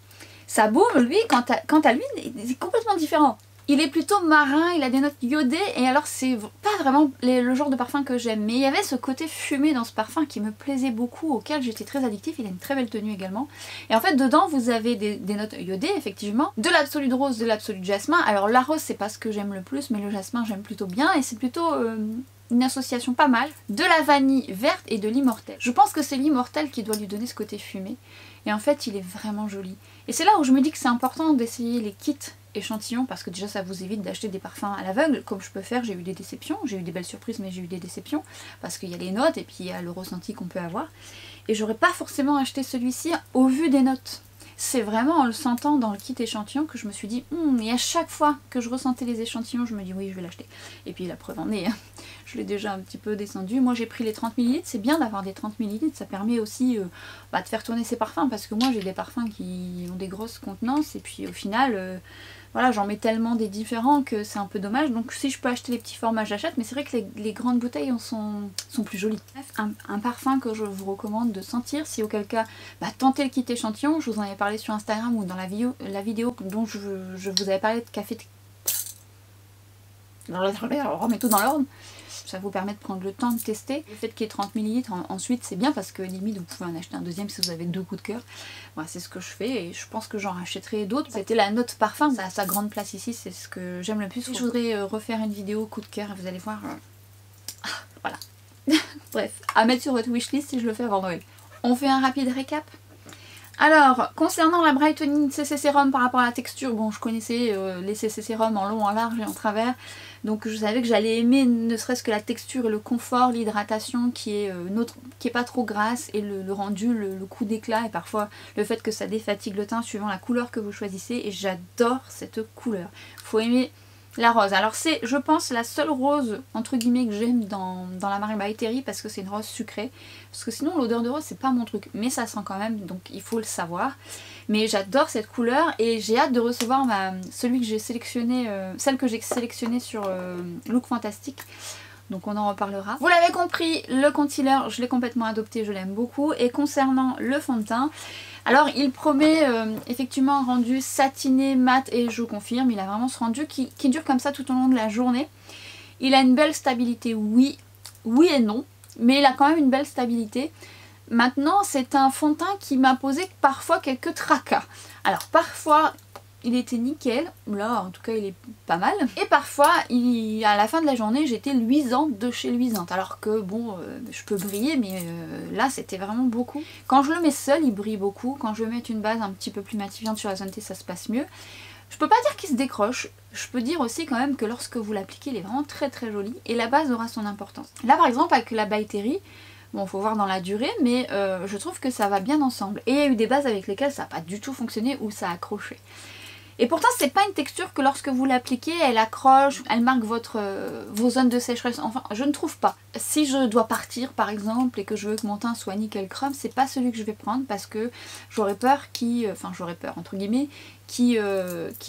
Saboom, lui, quant à lui, c'est complètement différent. Il est plutôt marin, il a des notes iodées, et alors c'est pas vraiment le genre de parfum que j'aime. Mais il y avait ce côté fumé dans ce parfum qui me plaisait beaucoup, auquel j'étais très addictive. Il a une très belle tenue également. Et en fait, dedans, vous avez des notes iodées, effectivement. De l'absolu de rose, de l'absolu de jasmin. Alors la rose, c'est pas ce que j'aime le plus, mais le jasmin, j'aime plutôt bien. Et c'est plutôt une association pas mal. De la vanille verte et de l'immortel. Je pense que c'est l'immortel qui doit lui donner ce côté fumé. Et en fait, il est vraiment joli. Et c'est là où je me dis que c'est important d'essayer les kits échantillons, parce que déjà ça vous évite d'acheter des parfums à l'aveugle, comme je peux faire. J'ai eu des déceptions, j'ai eu des belles surprises, mais j'ai eu des déceptions, parce qu'il y a les notes et puis il y a le ressenti qu'on peut avoir. Et j'aurais pas forcément acheté celui-ci au vu des notes. C'est vraiment en le sentant dans le kit échantillon que je me suis dit, et à chaque fois que je ressentais les échantillons, je me dis oui, je vais l'acheter. Et puis la preuve en est, je l'ai déjà un petit peu descendu. Moi j'ai pris les 30 ml, c'est bien d'avoir des 30 ml, ça permet aussi de faire tourner ses parfums, parce que moi j'ai des parfums qui ont des grosses contenances, et puis au final, voilà, j'en mets tellement des différents que c'est un peu dommage. Donc si je peux acheter les petits formats, j'achète, mais c'est vrai que les grandes bouteilles sont plus jolies. Bref, un parfum que je vous recommande de sentir, si auquel cas, tentez le kit échantillon. Je vous en avais parlé sur Instagram ou dans la vidéo dont je vous avais parlé de café. On remet tout dans l'ordre. Ça vous permet de prendre le temps de tester. Le fait qu'il y ait 30 ml ensuite c'est bien, parce que limite vous pouvez en acheter un deuxième si vous avez deux coups de cœur. Voilà, c'est ce que je fais et je pense que j'en rachèterai d'autres. C'était la note parfum, ça a sa grande place ici, c'est ce que j'aime le plus. Je voudrais refaire une vidéo coup de cœur et vous allez voir. Voilà. Bref, à mettre sur votre wishlist si je le fais avant Noël. On fait un rapide récap. Alors, concernant la Brightening CC Sérum par rapport à la texture, bon je connaissais les CC Sérum en long, en large et en travers, donc je savais que j'allais aimer ne serait-ce que la texture et le confort, l'hydratation qui est pas trop grasse, et le rendu, le coup d'éclat, et parfois le fait que ça défatigue le teint suivant la couleur que vous choisissez, et j'adore cette couleur. Faut aimer la rose. Alors c'est, je pense, la seule rose entre guillemets que j'aime dans la marque By Terry, parce que c'est une rose sucrée. Parce que sinon l'odeur de rose c'est pas mon truc, mais ça sent quand même, donc il faut le savoir. Mais j'adore cette couleur et j'ai hâte de recevoir celle que j'ai sélectionnée sur Look Fantastic. Donc on en reparlera. Vous l'avez compris, le concealer, je l'ai complètement adopté, je l'aime beaucoup. Et concernant le fond de teint, alors il promet effectivement un rendu satiné, mat, et je vous confirme, il a vraiment ce rendu qui dure comme ça tout au long de la journée. Il a une belle stabilité, oui et non, mais il a quand même une belle stabilité. Maintenant c'est un fond de teint qui m'a posé parfois quelques tracas. Alors parfois il était nickel, là en tout cas il est pas mal. Et parfois, à la fin de la journée, j'étais luisante de chez luisante. Alors que bon, je peux briller, mais là c'était vraiment beaucoup. Quand je le mets seul, il brille beaucoup. Quand je vais mettre une base un petit peu plus matifiante sur la zone T, ça se passe mieux. Je peux pas dire qu'il se décroche. Je peux dire aussi quand même que lorsque vous l'appliquez, il est vraiment très très joli. Et la base aura son importance. Là par exemple, avec la By Terry, bon, faut voir dans la durée, mais je trouve que ça va bien ensemble. Et il y a eu des bases avec lesquelles ça n'a pas du tout fonctionné ou ça a accroché. Et pourtant c'est pas une texture que lorsque vous l'appliquez elle accroche, elle marque vos zones de sécheresse, enfin je ne trouve pas. Si je dois partir par exemple et que je veux que mon teint soit nickel chrome, c'est pas celui que je vais prendre parce que j'aurais peur entre guillemets, qui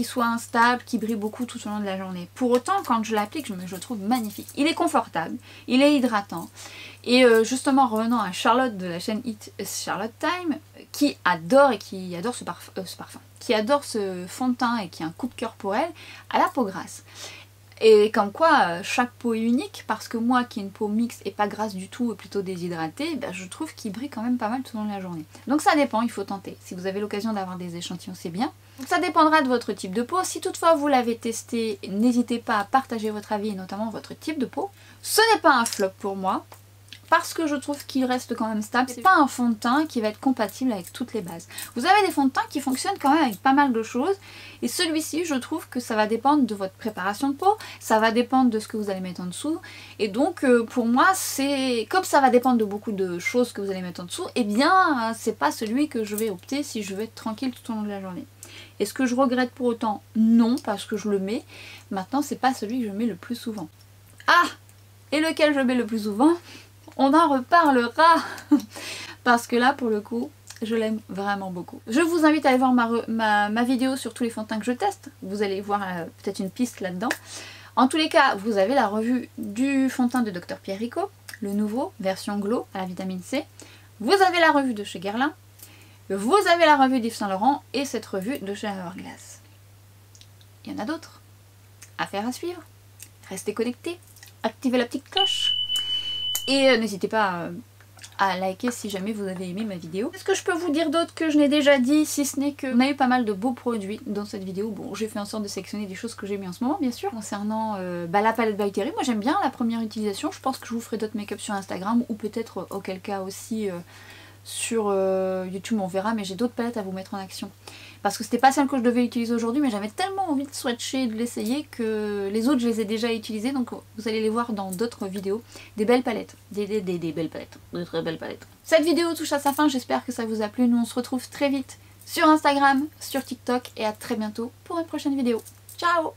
soit instable, qui brille beaucoup tout au long de la journée. Pour autant quand je l'applique je le trouve magnifique. Il est confortable, il est hydratant. Et justement revenant à Charlotte de la chaîne It Charlotte Time, qui adore ce parfum, qui adore ce fond de teint et qui a un coup de cœur pour elle, à la peau grasse. Et comme quoi chaque peau est unique, parce que moi qui ai une peau mixte et pas grasse du tout et plutôt déshydratée, je trouve qu'il brille quand même pas mal tout au long de la journée. Donc ça dépend, il faut tenter. Si vous avez l'occasion d'avoir des échantillons, c'est bien. Donc ça dépendra de votre type de peau. Si toutefois vous l'avez testé, n'hésitez pas à partager votre avis et notamment votre type de peau. Ce n'est pas un flop pour moi. parce que je trouve qu'il reste quand même stable. C'est pas un fond de teint qui va être compatible avec toutes les bases. Vous avez des fonds de teint qui fonctionnent quand même avec pas mal de choses, et celui-ci je trouve que ça va dépendre de votre préparation de peau, ça va dépendre de ce que vous allez mettre en dessous, et donc pour moi c'est comme ça va dépendre de beaucoup de choses que vous allez mettre en dessous, et bien c'est pas celui que je vais opter si je veux être tranquille tout au long de la journée. Est-ce que je regrette pour autant? Non, parce que je le mets. Maintenant c'est pas celui que je mets le plus souvent. Ah! Et lequel je mets le plus souvent? On en reparlera parce que là pour le coup je l'aime vraiment beaucoup. Je vous invite à aller voir ma vidéo sur tous les fonds de teint que je teste, vous allez voir peut-être une piste là-dedans. En tous les cas vous avez la revue du fond de teint de Dr Pierrico, le nouveau, version glow à la vitamine C. Vous avez la revue de chez Guerlain, vous avez la revue d'Yves Saint Laurent et cette revue de chez Hourglass. Il y en a d'autres. Affaire à suivre, restez connectés, activez la petite cloche. Et n'hésitez pas à liker si jamais vous avez aimé ma vidéo. Qu'est-ce que je peux vous dire d'autre que je n'ai déjà dit, si ce n'est qu'on a eu pas mal de beaux produits dans cette vidéo. Bon, j'ai fait en sorte de sélectionner des choses que j'ai mis en ce moment, bien sûr. Concernant la palette by Terry, moi j'aime bien la première utilisation. Je pense que je vous ferai d'autres make-up sur Instagram ou peut-être auquel cas aussi sur YouTube, on verra, mais j'ai d'autres palettes à vous mettre en action. Parce que c'était pas celle que je devais utiliser aujourd'hui, mais j'avais tellement envie de swatcher et de l'essayer que les autres je les ai déjà utilisées, donc vous allez les voir dans d'autres vidéos. Des belles palettes, des belles palettes, de très belles palettes. Cette vidéo touche à sa fin, j'espère que ça vous a plu. Nous on se retrouve très vite sur Instagram, sur TikTok et à très bientôt pour une prochaine vidéo. Ciao!